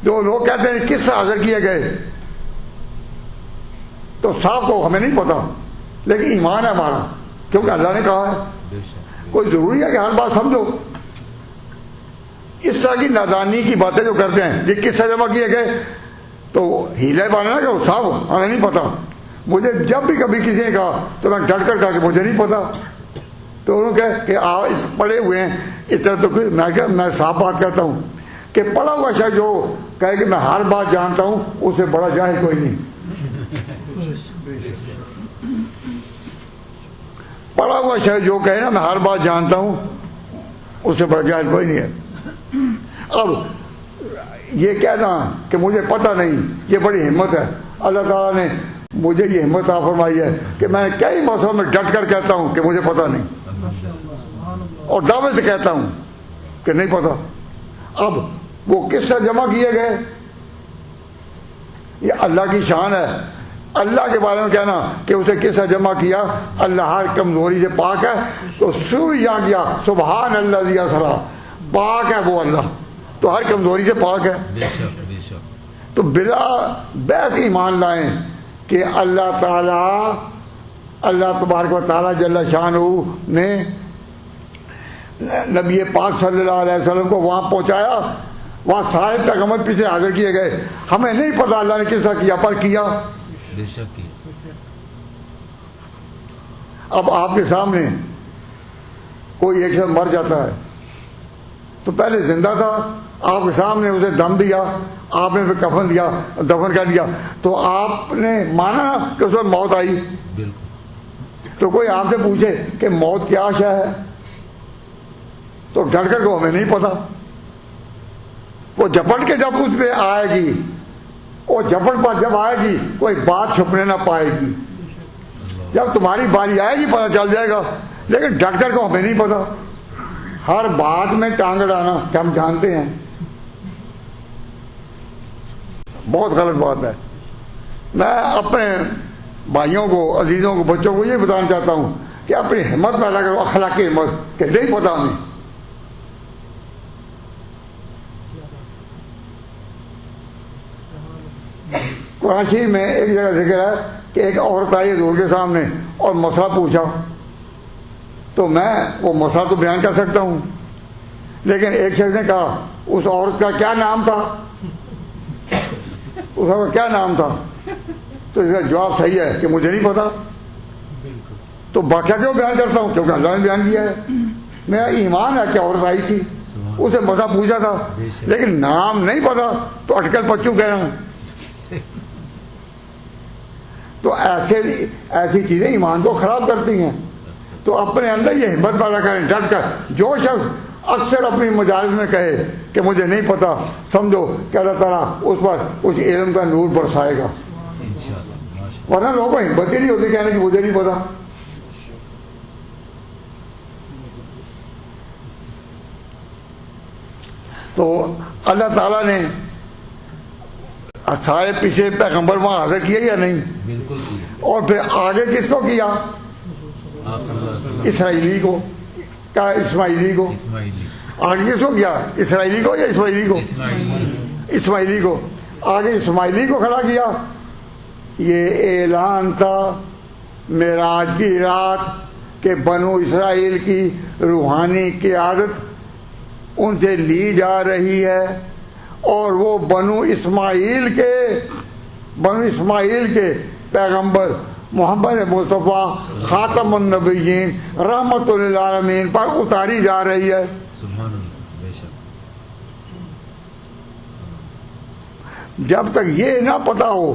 S1: جو لوگ کہتے ہیں کس سے حاضر کیے گئے، تو صاحب کو ہمیں نہیں پتا، لیکن ایمان ہے ہمارا کیونکہ اللہ نے کہا ہے. کوئی ضروری ہے کہ ہر بات سمجھو. اس طرح کی نادانی کی باتیں جو کرتے ہیں، یہ کس سے جمع کیے گئے، تو ہیلے بانا کہ وہ صاحب ہمیں نہیں پتا. مجھے جب بھی کبھی کسی نے کہا تو میں ڈٹ کر کہا کہ مجھے نہیں پتا. تو انہوں نے کہا کہ آپ پڑھے ہوئے ہیں اس طرح. تو میں صاف بات کرتا ہوں کہ پڑھا ہوا شاید جو کہے کہ میں ہر بات جانتا ہوں، اس سے بڑا جاہل کوئی نہیں. پڑھا ہوا شاید جو کہے نا میں ہر بات جانتا ہوں، اس سے بڑا جاہل کوئی نہیں ہے. اب یہ کہنا کہ مجھے پتہ نہیں، یہ بڑی ہمت ہے. اللہ تعالیٰ نے مجھے یہ ہمت عطا فرمائی ہے کہ میں کئی مسئلوں میں ڈٹ کر کہتا ہوں کہ مجھے پتہ نہیں، اور دعوے سے کہتا ہوں کہ نہیں پتہ. اب وہ کس سے جمع کیے گئے؟ یہ اللہ کی شان ہے. اللہ کے بارے میں کہنا کہ اسے کس سے جمع کیا، اللہ ہر کمزوری سے پاک ہے. تو سوئی یہاں گیا سبحان اللہ اسرا پاک ہے وہ اللہ، تو ہر کمزوری سے پاک ہے.
S2: بے شک بے شک.
S1: تو بلا بحث ایمان لائیں کہ اللہ تعالیٰ، اللہ تبارک و تعالیٰ جل شانہ نے نبی پاک صلی اللہ علیہ وسلم کو وہاں پہنچایا، وہاں سارے پیغمبر پیچھے حاضر کیے گئے. ہمیں نہیں پتا اللہ نے کس طرح کیا، پر کیا.
S2: بے شک کی.
S1: اب آپ کے سامنے کوئی ایک شخص مر جاتا ہے تو پہلے زندہ تھا، آپ کے سامنے اسے دم دیا، آپ نے پھر کفن دیا، دفن کر دیا، تو آپ نے مانا نا کہ اس وقت موت آئی.
S2: بالکل.
S1: تو کوئی آپ سے پوچھے کہ موت کیا شے ہے تو ڈٹ کر کو ہمیں نہیں پتا. وہ جھپٹ کے جب اس پہ آئے گی، وہ جھپٹ پر جب آئے گی کوئی بات چھپنے نہ پائے گی. جب تمہاری باری آئے گی پتہ چل جائے گا، لیکن ڈٹ کر کو ہمیں نہیں پتا. ہر بات میں ٹانگ اڑانا کہ ہم جانتے ہیں، بہت غلط بات ہے. میں اپنے بھائیوں کو، عزیزوں کو، بچوں کو یہ بتانا چاہتا ہوں کہ اپنی ہمت پیدا کرو، اخلاقی ہمت کہ نہیں پتا ہمیں. قرآن شریف میں ایک جگہ ذکر ہے کہ ایک عورت آئی حضور کے سامنے اور مسئلہ پوچھا، تو میں وہ مسئلہ تو بیان کر سکتا ہوں، لیکن ایک شخص نے کہا اس عورت کا کیا نام تھا، اس کا کیا نام تھا، تو اس کا جواب صحیح ہے کہ مجھے نہیں پتا. تو واقعہ کیوں بیان کرتا ہوں؟ کیونکہ اللہ نے بیان کیا ہے. میرا ایمان ہے کہ عورت آئی تھی، اسے مسئلہ پوچھا تھا، لیکن نام نہیں پتا تو اٹکل پچو کہہ رہا ہوں. تو ایسی چیزیں ایمان کو خراب کرتی ہیں. تو اپنے اندر یہ ہمت پیدا کریں ڈٹ کر. جو شخص اکثر اپنی مجالس میں کہے کہ مجھے نہیں پتا، سمجھو کہ اللہ تعالیٰ اس پر کچھ علم کا نور برسائے گا. ورنہ لوگوں کو ہمت ہی نہیں ہوتی کہنے کی مجھے نہیں پتا. تو اللہ تعالیٰ نے سارے پیچھے پیغمبر وہاں حاضر کیے یا نہیں؟
S2: بالکل.
S1: اور پھر آگے کس کو کیا؟ اسرائیلی کو. کیا اسماعیلی کو؟ آگے کس کو کیا؟ اسرائیلی کو یا اسماعیلی کو؟ اسماعیلی کو. آگے اسماعیلی کو کھڑا کیا. یہ اعلان تھا معراج کی رات کہ بنو اسرائیل کی روحانی قیادت ان سے لی جا رہی ہے، اور وہ بنو اسماعیل کے پیغمبر محمد مصطفیٰ خاتم النبیین رحمت للعالمین پر اتاری جا رہی ہے.
S2: سبحان اللہ. بے شک.
S1: جب تک یہ نہ پتا ہو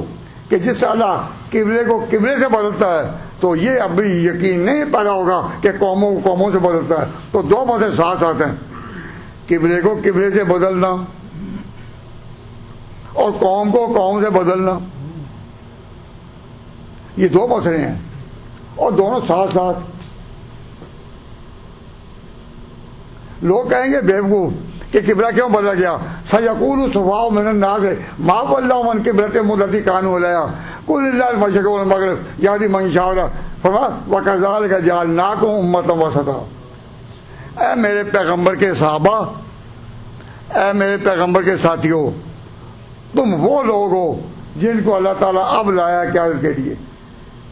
S1: کہ جس سے اللہ قبلے کو قبلے سے بدلتا ہے تو یہ ابھی یقین نہیں پیدا ہوگا کہ قوموں کو قوموں سے بدلتا ہے. تو دو مسئلے ساتھ ساتھ ہیں، قبلے کو قبلے سے بدلنا اور قوم کو قوم سے بدلنا. یہ دو مسئلے ہیں اور دونوں ساتھ ساتھ. لوگ کہیں گے بیوقوف کہ قبلہ کیوں بدلا گیا؟ سیقول الصفاء من الناس ما ولوا عن قبلتهم التي كانوا عليها قل لله المشرق والمغرب يهدي من يشاء فرمایا وكذلك جعلناكم امة وسطا. اے میرے پیغمبر کے صحابہ، اے میرے پیغمبر کے ساتھیوں، تم وہ لوگ ہو جن کو اللہ تعالیٰ اب لایا قیادت کے لیے.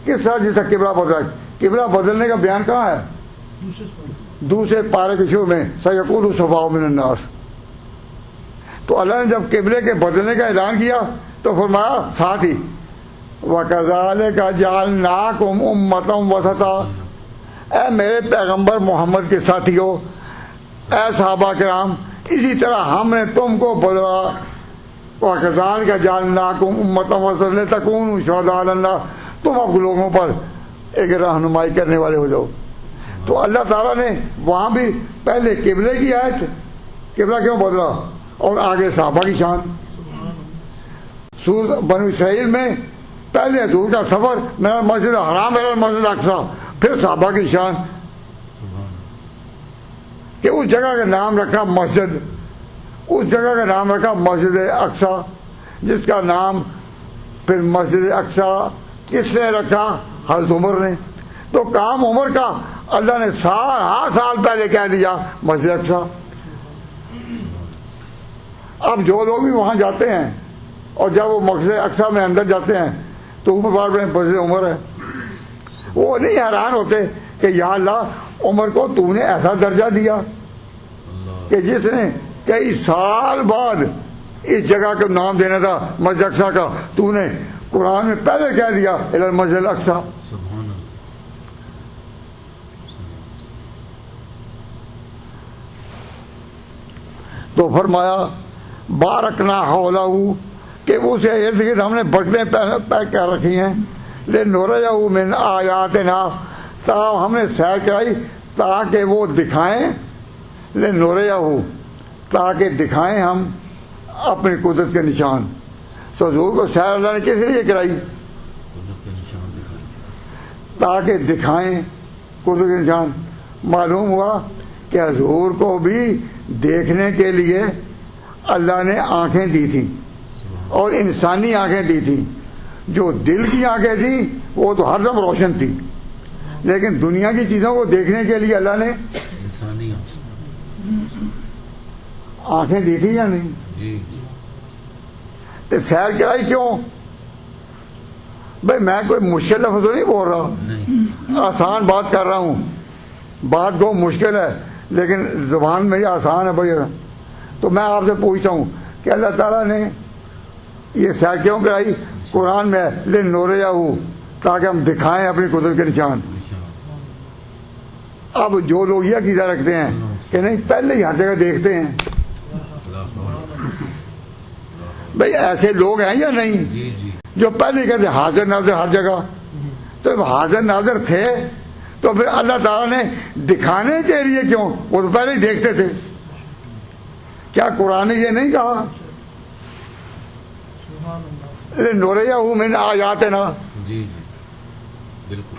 S1: کس طرح جس کا قبلہ بدلا؟ قبلہ بدلنے کا بیان کہاں ہے؟ دوسرے پارے کے شروع میں سیقول الصفاء من الناس. تو اللہ نے جب قبلے کے بدلنے کا اعلان کیا تو فرمایا ساتھ ہی وَكَذَلِكَ جَعَلْنَاكُمْ أُمَّةً وَسَطًا. اے میرے پیغمبر محمد کے ساتھیوں، اے صحابہ کرام، اسی طرح ہم نے تم کو بدلا. وَكَذَلِكَ جَعَلْنَاكُمْ أُمَّةً وَسَطًا لِتَكُونُوا شُهَدَاءَ عَلَى النَّاسِ. تم اب لوگوں پر ایک رہنمائی کرنے والے ہو جاؤ. تو اللہ تعالیٰ نے وہاں بھی پہلے قبلے کی آیت، قبلہ کیوں بدلا، اور آگے صحابہ کی شان. سورۃ بنو اسرائیل میں پہلے حضور کا سفر میرا مسجد حرام میرا مسجد اقصیٰ، پھر صحابہ کی شان کہ اس جگہ کا نام رکھا مسجد، اس جگہ کا نام رکھا مسجد اقصیٰ، جس کا نام پھر مسجد اقصیٰ کس نے رکھا؟ حضرت عمر نے. تو کام عمر کا اللہ نے ہر سال پہلے کہہ دیا مسجد اقصیٰ. اب جو لوگ بھی وہاں جاتے ہیں اور جب وہ مسجد اقصی میں اندر جاتے ہیں تو اوپر بار بار مسجد عمر ہے، وہ نہیں حیران ہوتے کہ یا اللہ عمر کو تو نے ایسا درجہ دیا کہ جس نے کئی سال بعد اس جگہ کا نام دینا تھا مسجد اقصی کا، تو نے قرآن میں پہلے کہہ دیا الی المسجد الاقصی۔
S2: سبحان اللہ۔
S1: تو فرمایا بارکنا حولہ کہ اسے ارد گرد ہم نے برکتیں پیک کر رکھی ہیں، لنریہ من آیاتنا ہم نے سیر کرائی تاکہ وہ دکھائیں، لنریہ تاکہ دکھائیں ہم اپنی قدرت کے نشان۔ سو حضور کو سیر اللہ نے کس لیے کرائی؟
S2: قدرت کے نشان دکھائیں۔
S1: تاکہ دکھائیں قدرت کے نشان۔ معلوم ہوا کہ حضور کو بھی دیکھنے کے لیے اللہ نے آنکھیں دی تھیں اور انسانی آنکھیں دی تھیں۔ جو دل کی آنکھیں تھیں وہ تو ہر دم روشن تھی، لیکن دنیا کی چیزوں کو دیکھنے کے لیے اللہ نے
S2: انسانی
S1: آنکھیں دی تھی یا نہیں؟
S2: جی
S1: تو سیر کرائی کیوں؟ بھائی میں کوئی مشکل لفظ تو نہیں بول رہا،
S2: نہیں،
S1: آسان بات کر رہا ہوں، بات کو مشکل ہے لیکن زبان میری آسان ہے بڑی۔ تو میں آپ سے پوچھتا ہوں کہ اللہ تعالیٰ نے یہ سیر کیوں کرائی؟ قرآن میں لنریہ تاکہ ہم دکھائیں اپنی قدرت کے نشان۔ اب جو لوگ یہ عقیدہ رکھتے ہیں کہ نہیں پہلے ہی ہر جگہ دیکھتے ہیں، بھائی ایسے لوگ ہیں یا نہیں
S2: جی جی
S1: جو پہلے کہتے ہیں حاضر ناظر ہر جگہ؟ تو جب حاضر ناظر تھے تو پھر اللہ تعالیٰ نے دکھانے کے لیے کیوں؟ وہ تو پہلے ہی دیکھتے تھے۔ کیا قرآن نے یہ نہیں کہا لنریہ من آیاتنا؟
S2: جی جی بالکل۔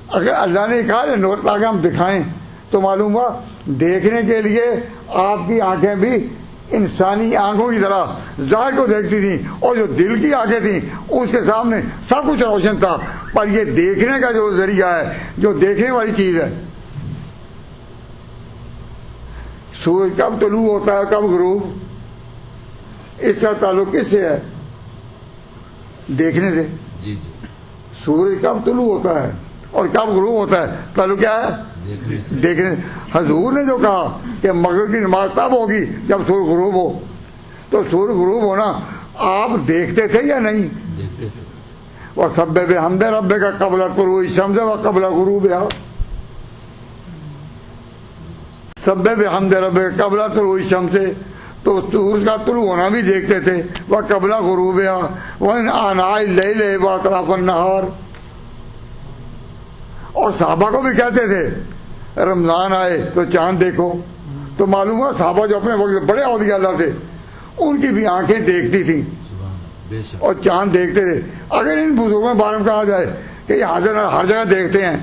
S1: اگر اللہ نے کہا نور تاکہ ہم دکھائیں تو معلوم ہوا دیکھنے کے لیے آپ کی آنکھیں بھی انسانی آنکھوں کی طرح ظاہر کو دیکھتی تھیں، اور جو دل کی آنکھیں تھیں اس کے سامنے سب کچھ روشن تھا، پر یہ دیکھنے کا جو ذریعہ ہے، جو دیکھنے والی چیز ہے، سورج کب طلوع ہوتا ہے کب غروب، اس کا تعلق کس سے ہے؟ دیکھنے سے۔
S2: جی جی
S1: سورج کب طلوع ہوتا ہے اور کب غروب ہوتا ہے، تعلق کیا ہے؟
S2: دیکھنے سے۔
S1: دیکھنے۔ حضور نے جو کہا کہ مغرب کی نماز تب ہوگی جب سورج غروب ہو، تو سورج غروب ہونا آپ دیکھتے تھے یا نہیں؟
S2: دیکھتے تھے۔
S1: وَسَبِّحْ بِحَمْدِ رَبِّكَ قَبْلَ طُلُوعِ الشَّمْسِ وَقَبْلَ غُرُوبِهَا، سَبِّحْ بِحَمْدِ رَبِّكَ قَبْلَ طُلُوعِ الشَّمْسِ، تو سورج کا طلوع ہونا بھی دیکھتے تھے، وَقَبْلَ غُرُوبِهَا وَإِنْ آنَاءِ اللَّيْلِ وَأَطْرَافَ النَّهَارِ۔ اور صحابہ کو بھی کہتے تھے رمضان آئے تو چاند دیکھو، تو معلوم ہوا صحابہ جو اپنے وقت بڑے اولیاء اللہ تھے ان کی بھی آنکھیں دیکھتی تھیں
S2: سبحان اللہ، بے شک۔
S1: اور چاند دیکھتے تھے۔ اگر ان بزرگوں کے بارے میں کہا جائے کہ یہ حاضر ہر جگہ دیکھتے ہیں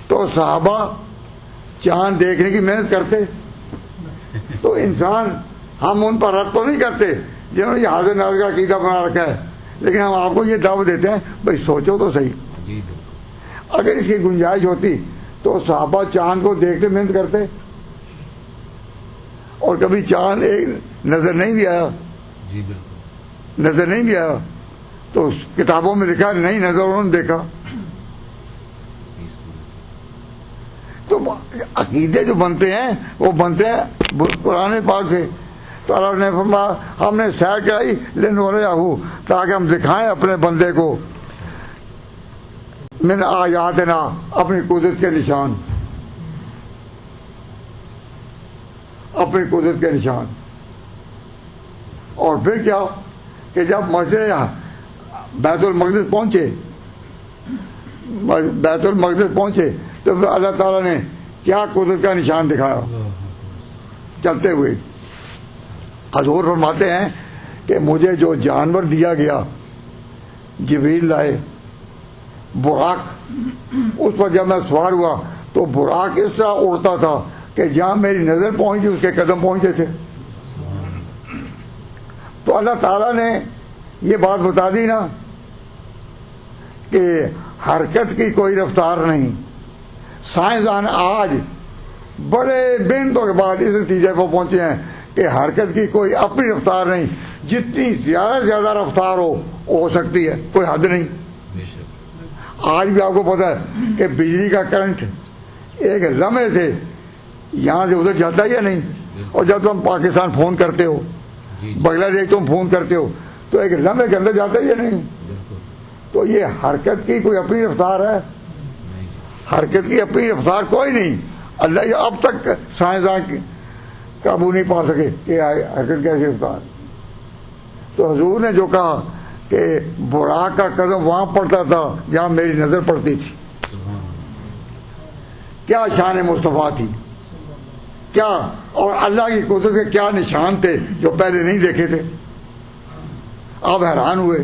S1: تو صحابہ چاند دیکھنے کی محنت کرتے؟ تو انسان ہم ان پر رد تو نہیں کرتے جنہوں نے یہ حاضر ناظر کا عقیدہ بنا رکھا ہے، لیکن ہم آپ کو یہ دعوت دیتے ہیں بھائی سوچو تو صحیح،
S2: جی بالکل۔
S1: اگر اس کی گنجائش ہوتی تو صحابہ چاند کو دیکھتے محنت کرتے، اور کبھی چاند ایک نظر نہیں بھی آیا،
S2: جی بالکل۔
S1: نظر نہیں بھی آیا تو کتابوں میں لکھا نہیں نظر انہوں نے دیکھا۔ تو عقیدے جو بنتے ہیں وہ بنتے ہیں قرآن پاک سے۔ تو اللہ نے فرمایا ہم نے سیر کرائی لنریہ تاکہ ہم دکھائیں اپنے بندے کو من آیاتنا اپنی قدرت کے نشان، اپنی قدرت کے نشان۔ اور پھر کیا کہ جب مسجد بیت المقدس پہنچے، بیت المقدس پہنچے تو پھر اللہ تعالیٰ نے کیا قدرت کا نشان دکھایا چلتے ہوئے۔ حضور فرماتے ہیں کہ مجھے جو جانور دیا گیا جبریل لائے براق، اس پر جب میں سوار ہوا تو براق اس طرح اڑتا تھا کہ جہاں میری نظر پہنچی اس کے قدم پہنچے تھے۔ تو اللہ تعالیٰ نے یہ بات بتا دی نا کہ حرکت کی کوئی رفتار نہیں۔ سائنسدان آج بڑے محنتوں کے بعد اس نتیجے پر پہنچے ہیں کہ حرکت کی کوئی اپنی رفتار نہیں، جتنی زیادہ سے زیادہ رفتار ہو سکتی ہے، کوئی حد نہیں۔
S2: بے شک
S1: آج بھی آپ کو پتا ہے کہ بجلی کا کرنٹ ایک لمحے سے یہاں سے ادھر جاتا ہے یا نہیں؟ اور جب تم پاکستان فون کرتے ہو،
S2: جی
S1: بنگلہ دیش تم فون کرتے ہو، تو ایک لمحے کے اندر جاتا ہے یا نہیں؟
S2: بالکل
S1: تو یہ حرکت کی کوئی اپنی رفتار ہے؟
S2: نہیں جی
S1: حرکت کی اپنی رفتار کوئی نہیں۔ اللہ یہ اب تک سائنسدان قابو نہیں پا سکے کہ حرکت کیسی رفتار۔ تو حضور نے جو کہا کہ براق کا قدم وہاں پڑتا تھا جہاں میری نظر پڑتی تھی،
S2: سبحان اللہ
S1: کیا شان مصطفیٰ تھی، کیا اور اللہ کی قدرت کے کیا نشان تھے جو پہلے نہیں دیکھے تھے۔ آپ حیران ہوئے،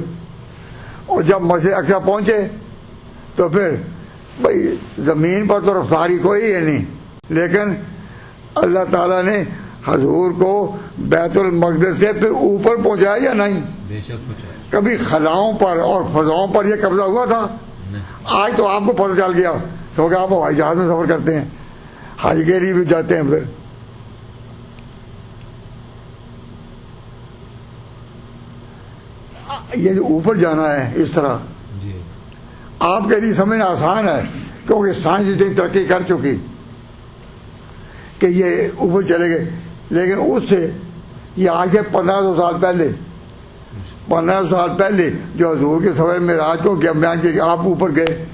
S1: اور جب مسجد اقصی پہنچے تو پھر بھائی زمین پر تو رفتاری کوئی ہے نہیں، لیکن اللہ تعالیٰ نے حضور کو بیت المقدس سے پھر اوپر پہنچایا یا نہیں؟
S2: بے شک پہنچا
S1: کبھی خلاؤں پر اور فضاؤں پر یہ قبضہ ہوا تھا؟
S2: نہیں
S1: آج تو آپ کو پتہ چل گیا کیونکہ آپ ہوائی جہاز میں سفر کرتے ہیں، حج کے لیے بھی جاتے ہیں ادھر۔ یہ جو اوپر جانا ہے اس طرح
S2: جی
S1: آپ کے لیے سمجھنا آسان ہے، کیونکہ سائنس اتنی ترقی کر چکی کہ یہ اوپر چلے گئے، لیکن اس سے یہ آج سے 1500 سال پہلے 1500 سال پہلے جو حضور کے سفر معراج کو کیا بیان کیا کہ آپ اوپر گئے۔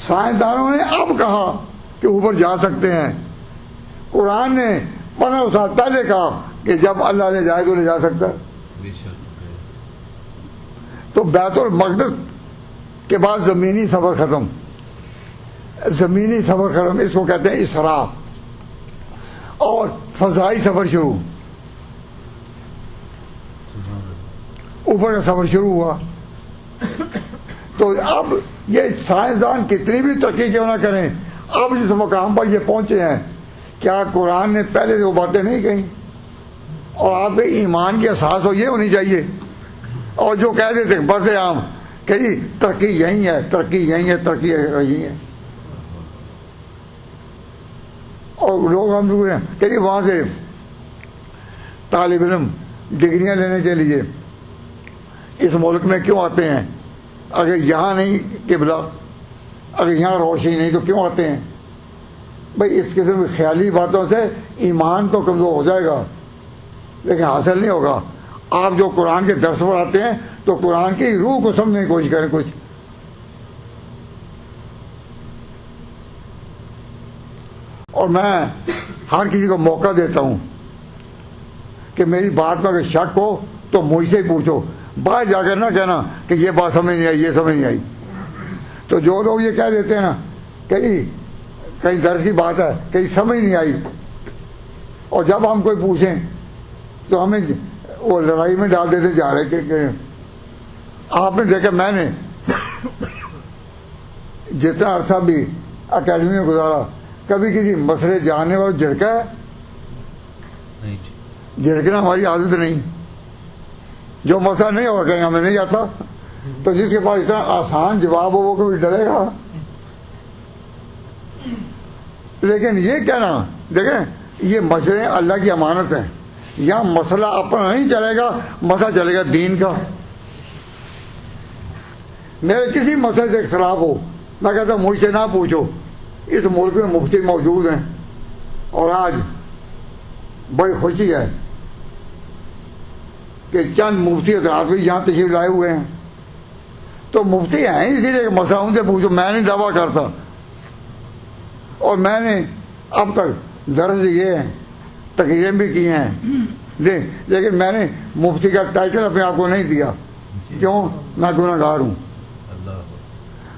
S1: سائنسدانوں نے اب کہا کہ اوپر جا سکتے ہیں، قرآن نے 1500 سال پہلے کہا کہ جب اللہ نے جائے تو لے جا سکتا ہے۔
S2: بے شک
S1: تو بیت المقدس کے بعد زمینی سفر ختم، زمینی سفر ختم، اس کو کہتے ہیں اسراء، اور فضائی سفر شروع،
S2: سبحان اللہ
S1: اوپر کا سفر شروع ہوا۔ تو اب یہ سائنسدان کتنی بھی ترقی کیوں نہ کریں، اب جس مقام پر یہ پہنچے ہیں، کیا قرآن نے پہلے سے وہ باتیں نہیں کہیں؟ اور آپ کے ایمان کی اساس ہو یہ ہونی چاہیے۔ اور جو کہہ دیتے بس عام کہ جی ترقی یہی ہے، ترقی یہی ہے، ترقی یہی ہے، اور لوگ ہم لوگ ہیں کہ جی وہاں سے طالب علم ڈگریاں لینے کے لیے اس ملک میں کیوں آتے ہیں؟ اگر یہاں نہیں قبلہ، اگر یہاں روشنی نہیں تو کیوں آتے ہیں؟ بھائی اس قسم کی خیالی باتوں سے ایمان تو کمزور ہو جائے گا لیکن حاصل نہیں ہوگا۔ آپ جو قرآن کے درس پر آتے ہیں تو قرآن کی روح کو سمجھنے کی کوشش کریں کچھ۔ اور میں ہر کسی کو موقع دیتا ہوں کہ میری بات میں اگر شک ہو تو مجھ سے ہی پوچھو، باہر جا کر نہ کہنا کہ یہ بات سمجھ نہیں آئی، یہ سمجھ نہیں آئی۔ تو جو لوگ یہ کہہ دیتے ہیں نا کہ کہیں درس کی بات ہے، کہیں سمجھ نہیں آئی، اور جب ہم کوئی پوچھیں تو ہمیں وہ لڑائی میں ڈال دیتے جا رہے کہ آپ نے دیکھا میں نے جتنا عرصہ بھی اکیڈمی میں گزارا کبھی کسی مسئلے جاننے والا جھڑکا ہے؟
S2: نہیں جی
S1: جھڑکنا ہماری عادت نہیں۔ جو مسئلہ نہیں ہوگا کہیں ہمیں نہیں آتا، تو جس کے پاس اتنا آسان جواب ہو وہ کبھی ڈرے گا؟ لیکن یہ کہنا دیکھیں یہ مسئلے اللہ کی امانت ہے، یہاں مسئلہ اپنا نہیں چلے گا، مسئلہ چلے گا دین کا۔ میرے کسی مسئلے سے اختلاف ہو میں کہتا ہوں مجھ سے نہ پوچھو، اس ملک میں مفتی موجود ہیں، اور آج بڑی خوشی ہے کہ چند مفتی حضرات بھی یہاں تشریف لائے ہوئے ہیں۔ تو مفتی ہیں اسی لیے مسئلہ ان سے پوچھو، میں نہیں دعویٰ کرتا، اور میں نے اب تک درس دیے ہیں، تقریریں بھی کی ہیں، لیکن میں نے مفتی کا ٹائٹل اپنے آپ کو نہیں دیا۔ کیوں؟ میں گناہ گار ہوں۔
S2: اللہ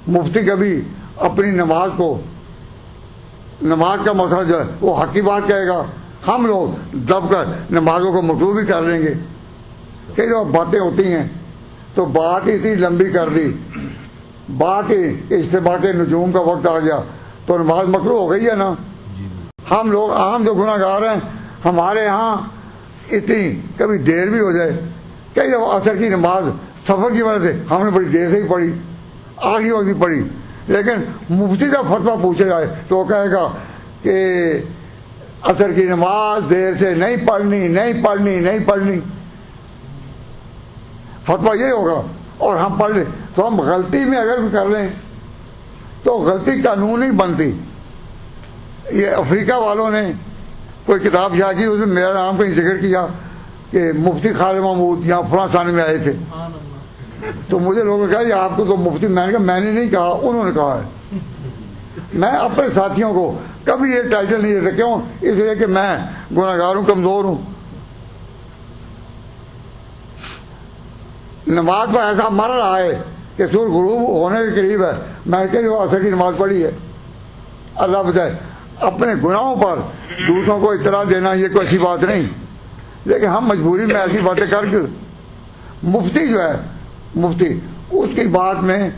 S1: مفتی کبھی اپنی نماز کا مسئلہ جو ہے وہ حق کی بات کہے گا، ہم لوگ دب کر نمازوں کو مکروہ بھی کر لیں گے۔ کہ جو باتیں ہوتی ہیں تو بات ہی اتنی لمبی کر دی، بات ہی اجتماع کے نجوم کا وقت آ گیا تو نماز مکروہ ہو گئی ہے نا۔
S2: جی
S1: ہم لوگ عام جو گناہ گار ہیں، ہمارے ہاں اتنی کبھی دیر بھی ہو جائے کہ جب عصر کی نماز سفر کی وجہ سے ہم نے بڑی دیر سے ہی پڑھی، آخری وقت بھی پڑھی، لیکن مفتی کا فتویٰ پوچھا جائے تو وہ کہے گا کہ عصر کی نماز دیر سے نہیں پڑھنی، فتویٰ یہ ہوگا، اور ہم پڑھ لیں تو ہم غلطی میں اگر بھی کر لیں تو غلطی قانون نہیں بنتی۔ یہ افریقہ والوں نے کوئی کتاب شائع کی، اس میں میرا نام کہیں ذکر کیا کہ مفتی خالد محمود یہاں فلاں سانے میں آئے تھے، تو مجھے لوگوں نے کہا یہ آپ کو تو مفتی، میں نے کہا میں نے نہیں کہا، انہوں نے کہا ہے۔ میں اپنے ساتھیوں کو کبھی یہ ٹائٹل نہیں دیتا، کیوں؟ اس لیے کہ میں گناہگار ہوں، کمزور ہوں۔ نماز پر ایسا مر رہا ہے کہ سورج غروب ہونے کے قریب ہے، میں کہ جو عصر کی نماز پڑھی ہے، اللہ بچائے۔ اپنے گناہوں پر دوسروں کو اطلاع دینا یہ کوئی ایسی بات نہیں، لیکن ہم مجبوری میں ایسی باتیں کر کے، مفتی جو ہے مفتی اس کی بات میں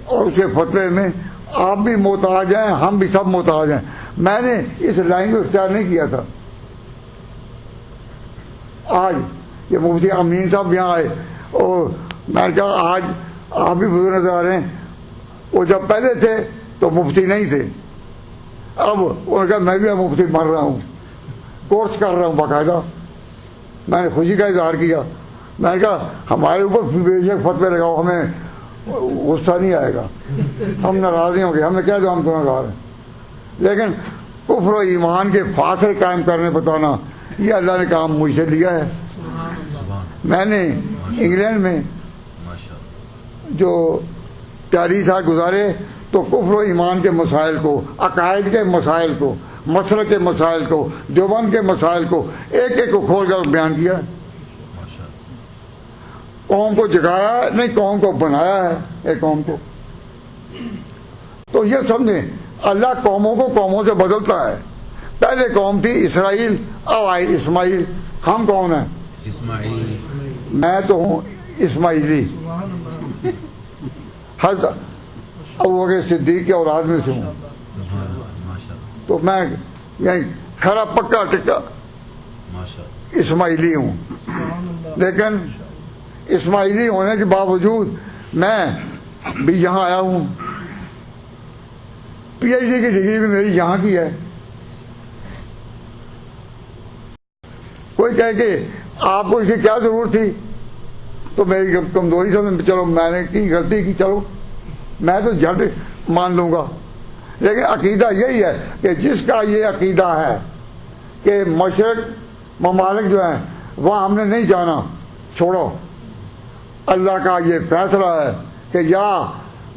S1: اور اس کے فتوے میں آپ بھی محتاج ہیں، ہم بھی سب محتاج ہیں۔ میں نے اس لائن کو اختیار نہیں کیا تھا۔ آج یہ مفتی امین صاحب یہاں آئے اور میں نے کہا آج آپ بھی بزرگ نظر آ رہے ہیں، وہ جب پہلے تھے تو مفتی نہیں تھے، اب انہوں نے کہا میں بھی مفتی بن رہا ہوں، کورس کر رہا ہوں باقاعدہ۔ میں نے خوشی کا اظہار کیا، میں نے کہا ہمارے اوپر بے شک فتوے لگاؤ، ہمیں غصہ نہیں آئے گا، ہم ناراض نہیں ہوں گے، ہمیں کہہ دو ہم گنہگار ہیں، لیکن کفر و ایمان کے فاصلے قائم کرنے بتانا یہ اللہ نے کام مجھ سے لیا ہے۔ میں نے انگلینڈ میں جو 40 سال گزارے تو کفر و ایمان کے مسائل کو، عقائد کے مسائل کو، مسلک کے مسائل کو، دیوبند کے مسائل کو ایک ایک کو کھول کر بیان کیا، قوم کو جگایا نہیں، قوم کو بنایا ہے ایک قوم کو۔ تو یہ سمجھیں اللہ قوموں کو قوموں سے بدلتا ہے۔ پہلے قوم تھی اسرائیل، اب آئی اسماعیل۔ ہم کون ہیں؟
S2: اسماعیل۔
S1: میں تو ہوں اسماعیلی، حضرت ابوبکر صدیق کے اولاد میں سے ہوں، تو میں یعنی کھرا پکا ٹکا اسماعیلی ہوں۔ لیکن اسماعیلی ہونے کے باوجود میں بھی یہاں آیا ہوں، پی ایچ ڈی کی ڈگری بھی میری یہاں کی ہے۔ کوئی کہے کہ آپ کو اس کی کیا ضرورت تھی، تو میری کمزوری سے چلو میں نے کی غلطی کی، چلو میں تو جھٹ مان لوں گا، لیکن عقیدہ یہی ہے کہ جس کا یہ عقیدہ ہے کہ مشرق ممالک جو ہیں وہاں ہم نے نہیں جانا، چھوڑو، اللہ کا یہ فیصلہ ہے کہ یا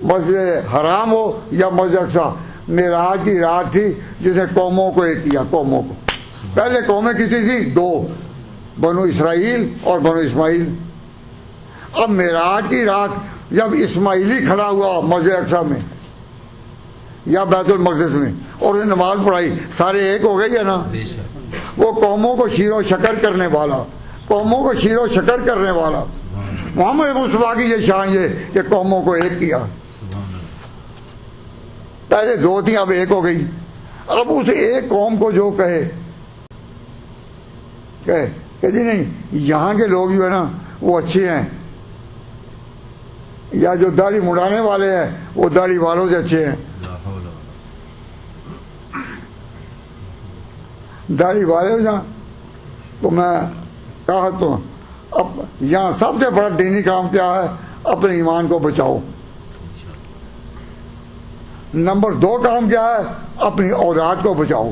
S1: مسجد حرام ہو یا مسجد اقصی۔ معراج کی رات تھی جس نے قوموں کو ایک کیا، قوموں کو۔ پہلے قومیں کسی تھی دو، بنو اسرائیل اور بنو اسماعیل۔ اب معراج کی رات جب اسماعیلی کھڑا ہوا مسجد اقصی میں یا بیت المقدس میں اور انہیں نماز پڑھائی، سارے ایک ہو گئے نا۔ وہ قوموں کو شیر و شکر کرنے والا، قوموں کو شیر و شکر کرنے والا محمد مصطفیٰ کی یہ شان یہ کہ قوموں کو ایک کیا۔ پہلے دو تھیں اب ایک ہو گئی۔ اب اس ایک قوم کو جو کہے کہ جی نہیں یہاں کے لوگ جو ہے نا وہ اچھے ہیں، یا جو داڑھی مڑانے والے ہیں وہ داڑھی والوں سے اچھے ہیں، داڑھی والے ہو جہاں، تو میں کہا تو اب یہاں سب سے بڑا دینی کام کیا ہے؟ اپنے ایمان کو بچاؤ۔ نمبر 2 کام کیا ہے؟ اپنی اولاد کو بچاؤ،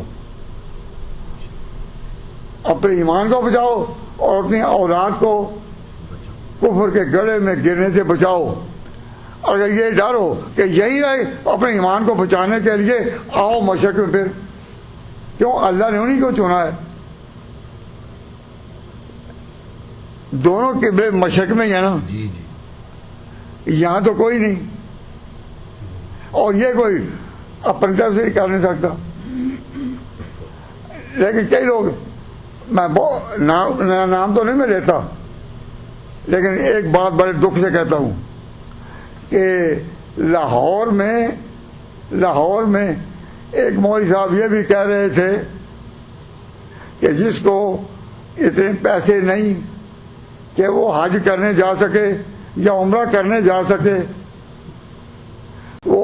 S1: اپنے ایمان کو بچاؤ اور اپنی اولاد کو کفر کے گڑھے میں گرنے سے بچاؤ۔ اگر یہ ڈر ہو کہ یہی رہے اپنے ایمان کو بچانے کے لیے، آؤ مشرق میں، پھر کیوں؟ اللہ نے انہیں کو چنا ہے۔ دونوں قبلے مشرق میں ہی ہے نا، یہاں تو کوئی نہیں، اور یہ کوئی اپنی طرف سے کر نہیں سکتا۔ لیکن کئی لوگ، میں نام تو نہیں میں لیتا، لیکن ایک بات بڑے دکھ سے کہتا ہوں کہ لاہور میں ایک مولوی صاحب یہ بھی کہہ رہے تھے کہ جس کو اتنے پیسے نہیں کہ وہ حج کرنے جا سکے یا عمرہ کرنے جا سکے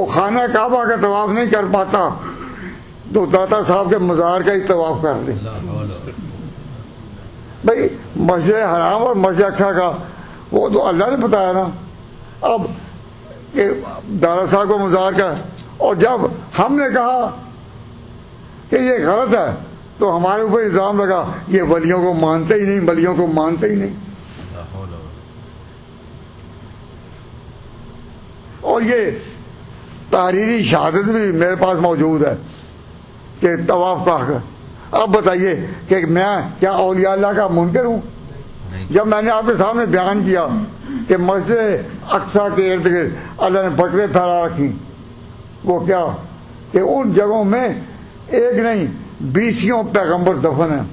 S1: وہ خانہ کعبہ کا طواف نہیں کر پاتا تو داتا صاحب کے مزار کا ہی طواف کر لے. بھائی مسجد حرام اور مسجد اقصی کا وہ تو اللہ نے بتایا نا. اب کہ داتا صاحب کو مزار کا، اور جب ہم نے کہا کہ یہ غلط ہے تو ہمارے اوپر الزام لگا یہ ولیوں کو مانتے ہی نہیں، ولیوں کو مانتے ہی نہیں. اور یہ تحریری شہادت بھی میرے پاس موجود ہے کہ طواف کا حق. اب بتائیے کہ میں کیا اولیاء اللہ کا منکر ہوں؟ جب میں نے آپ کے سامنے بیان کیا کہ مسجد اقصی کے ارد گرد اللہ نے بکرے پھیلا رکھی، وہ کیا کہ ان جگہوں میں ایک نہیں 20 پیغمبر دفن ہیں.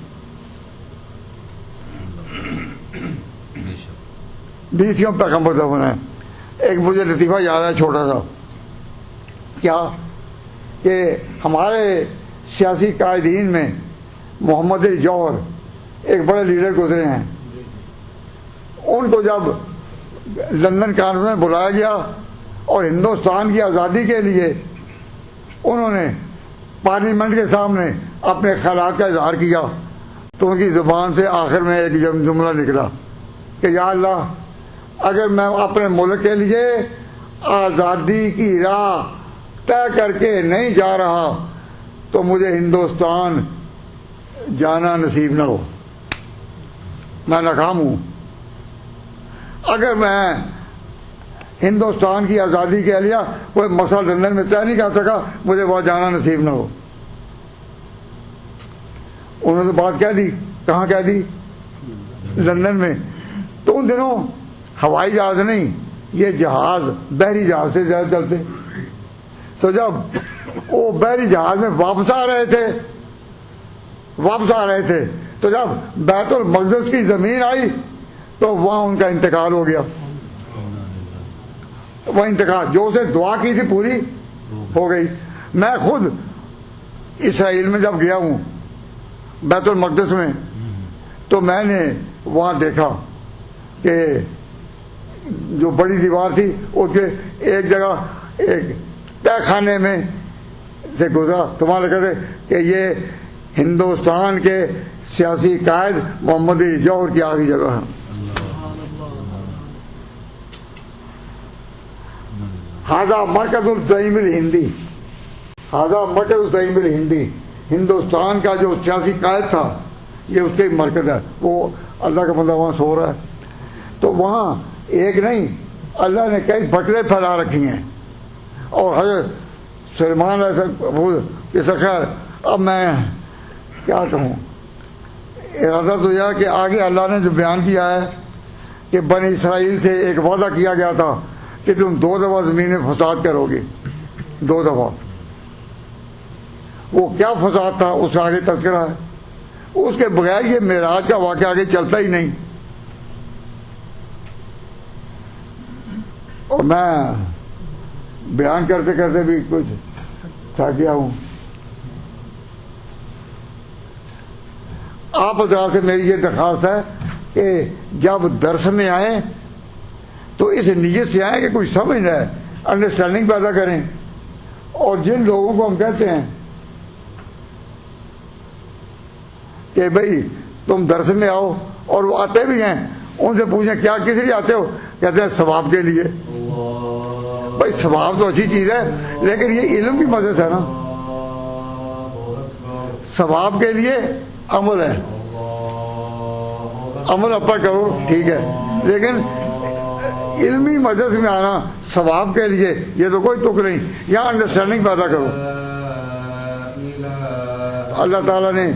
S1: 20 پیغمبر دفن ہیں. ایک مجھے لطیفہ یاد ہے چھوٹا سا، کیا کہ ہمارے سیاسی قائدین میں محمد علی جوہر ایک بڑے لیڈر گزرے ہیں. ان کو جب لندن کانفرنس میں بلایا گیا اور ہندوستان کی آزادی کے لیے انہوں نے پارلیمنٹ کے سامنے اپنے خیالات کا اظہار کیا تو ان کی زبان سے آخر میں ایک جملہ نکلا کہ یا اللہ، اگر میں اپنے ملک کے لیے آزادی کی راہ طے کر کے نہیں جا رہا تو مجھے ہندوستان جانا نصیب نہ ہو، میں ناکام ہوں. اگر میں ہندوستان کی آزادی کے لیے کوئی مسئلہ لندن میں طے نہیں کر سکا مجھے وہاں جانا نصیب نہ ہو. انہوں نے بات کہہ دی. کہاں کہہ دی؟ لندن میں. تو ان دنوں ہوائی جہاز نہیں، یہ جہاز بحری جہاز سے زیادہ چلتے. تو جب وہ بحری جہاز میں واپس آ رہے تھے تو جب بیت المقدس کی زمین آئی تو وہاں ان کا انتقال ہو گیا. وہ انتقال جو اسے دعا کی تھی پوری ہو گئی. میں خود اسرائیل میں جب گیا ہوں بیت المقدس میں تو میں نے وہاں دیکھا کہ جو بڑی دیوار تھی اس کے ایک جگہ ایک تہ خانے میں سے گزرا. تمہارے کہتے کہ یہ ہندوستان کے سیاسی قائد محمد علی جوہر کی آخری جگہ ہے. ہاذا مرکز الزعیم الہندی، ہاذا مرکز الزعیم الہندی، ہندوستان کا جو سیاسی قائد تھا یہ اس کے مرکز ہے. وہ اللہ کا بندہ وہاں سو رہا ہے. تو وہاں ایک نہیں اللہ نے کئی بکرے پھیلا رکھی ہیں. اور حضرت سلیمان علیہ خیر اب میں کیا کہوں، ارادہ تو یہ کہ آگے اللہ نے جو بیان کیا ہے کہ بنی اسرائیل سے ایک وعدہ کیا گیا تھا کہ تم 2 دفعہ زمین میں فساد کرو گے، 2 دفعہ. وہ کیا فساد تھا اس سے آگے تذکرہ ہے. اس کے بغیر یہ معراج کا واقعہ آگے چلتا ہی نہیں. اور میں بیان کرتے کرتے بھی کچھ تھک گیا ہوں. آپ حضرات سے میری یہ درخواست ہے کہ جب درس میں آئیں تو اس نیت سے آئیں کہ کچھ سمجھ رہے، انڈرسٹینڈنگ پیدا کریں. اور جن لوگوں کو ہم کہتے ہیں کہ بھائی تم درس میں آؤ اور وہ آتے بھی ہیں، ان سے پوچھیں کیا کس لیے آتے ہو؟ کہتے ہیں ثواب کے لیے. بھائی ثواب تو اچھی چیز ہے لیکن یہ علم کی مدد ہے نا. ثواب کے لیے عمل ہے، عمل اپنا کرو ٹھیک ہے، لیکن علمی مدد میں آنا ثواب کے لیے یہ تو کوئی تک نہیں. یہاں انڈرسٹینڈنگ پیدا کرو. اللہ تعالیٰ نے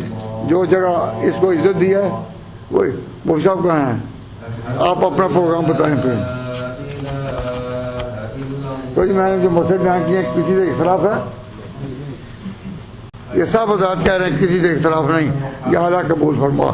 S1: جو جگہ اس کو عزت دی ہے وہی مفتی صاحب کہاں ہیں؟ آپ اپنا پروگرام بتائیں. پھر کوئی میں نے جو مسئلے بیان کیے کسی سے اختلاف ہے؟ یہ سب حضرات کہہ رہے ہیں کسی سے اختلاف نہیں. یا اللہ قبول فرما.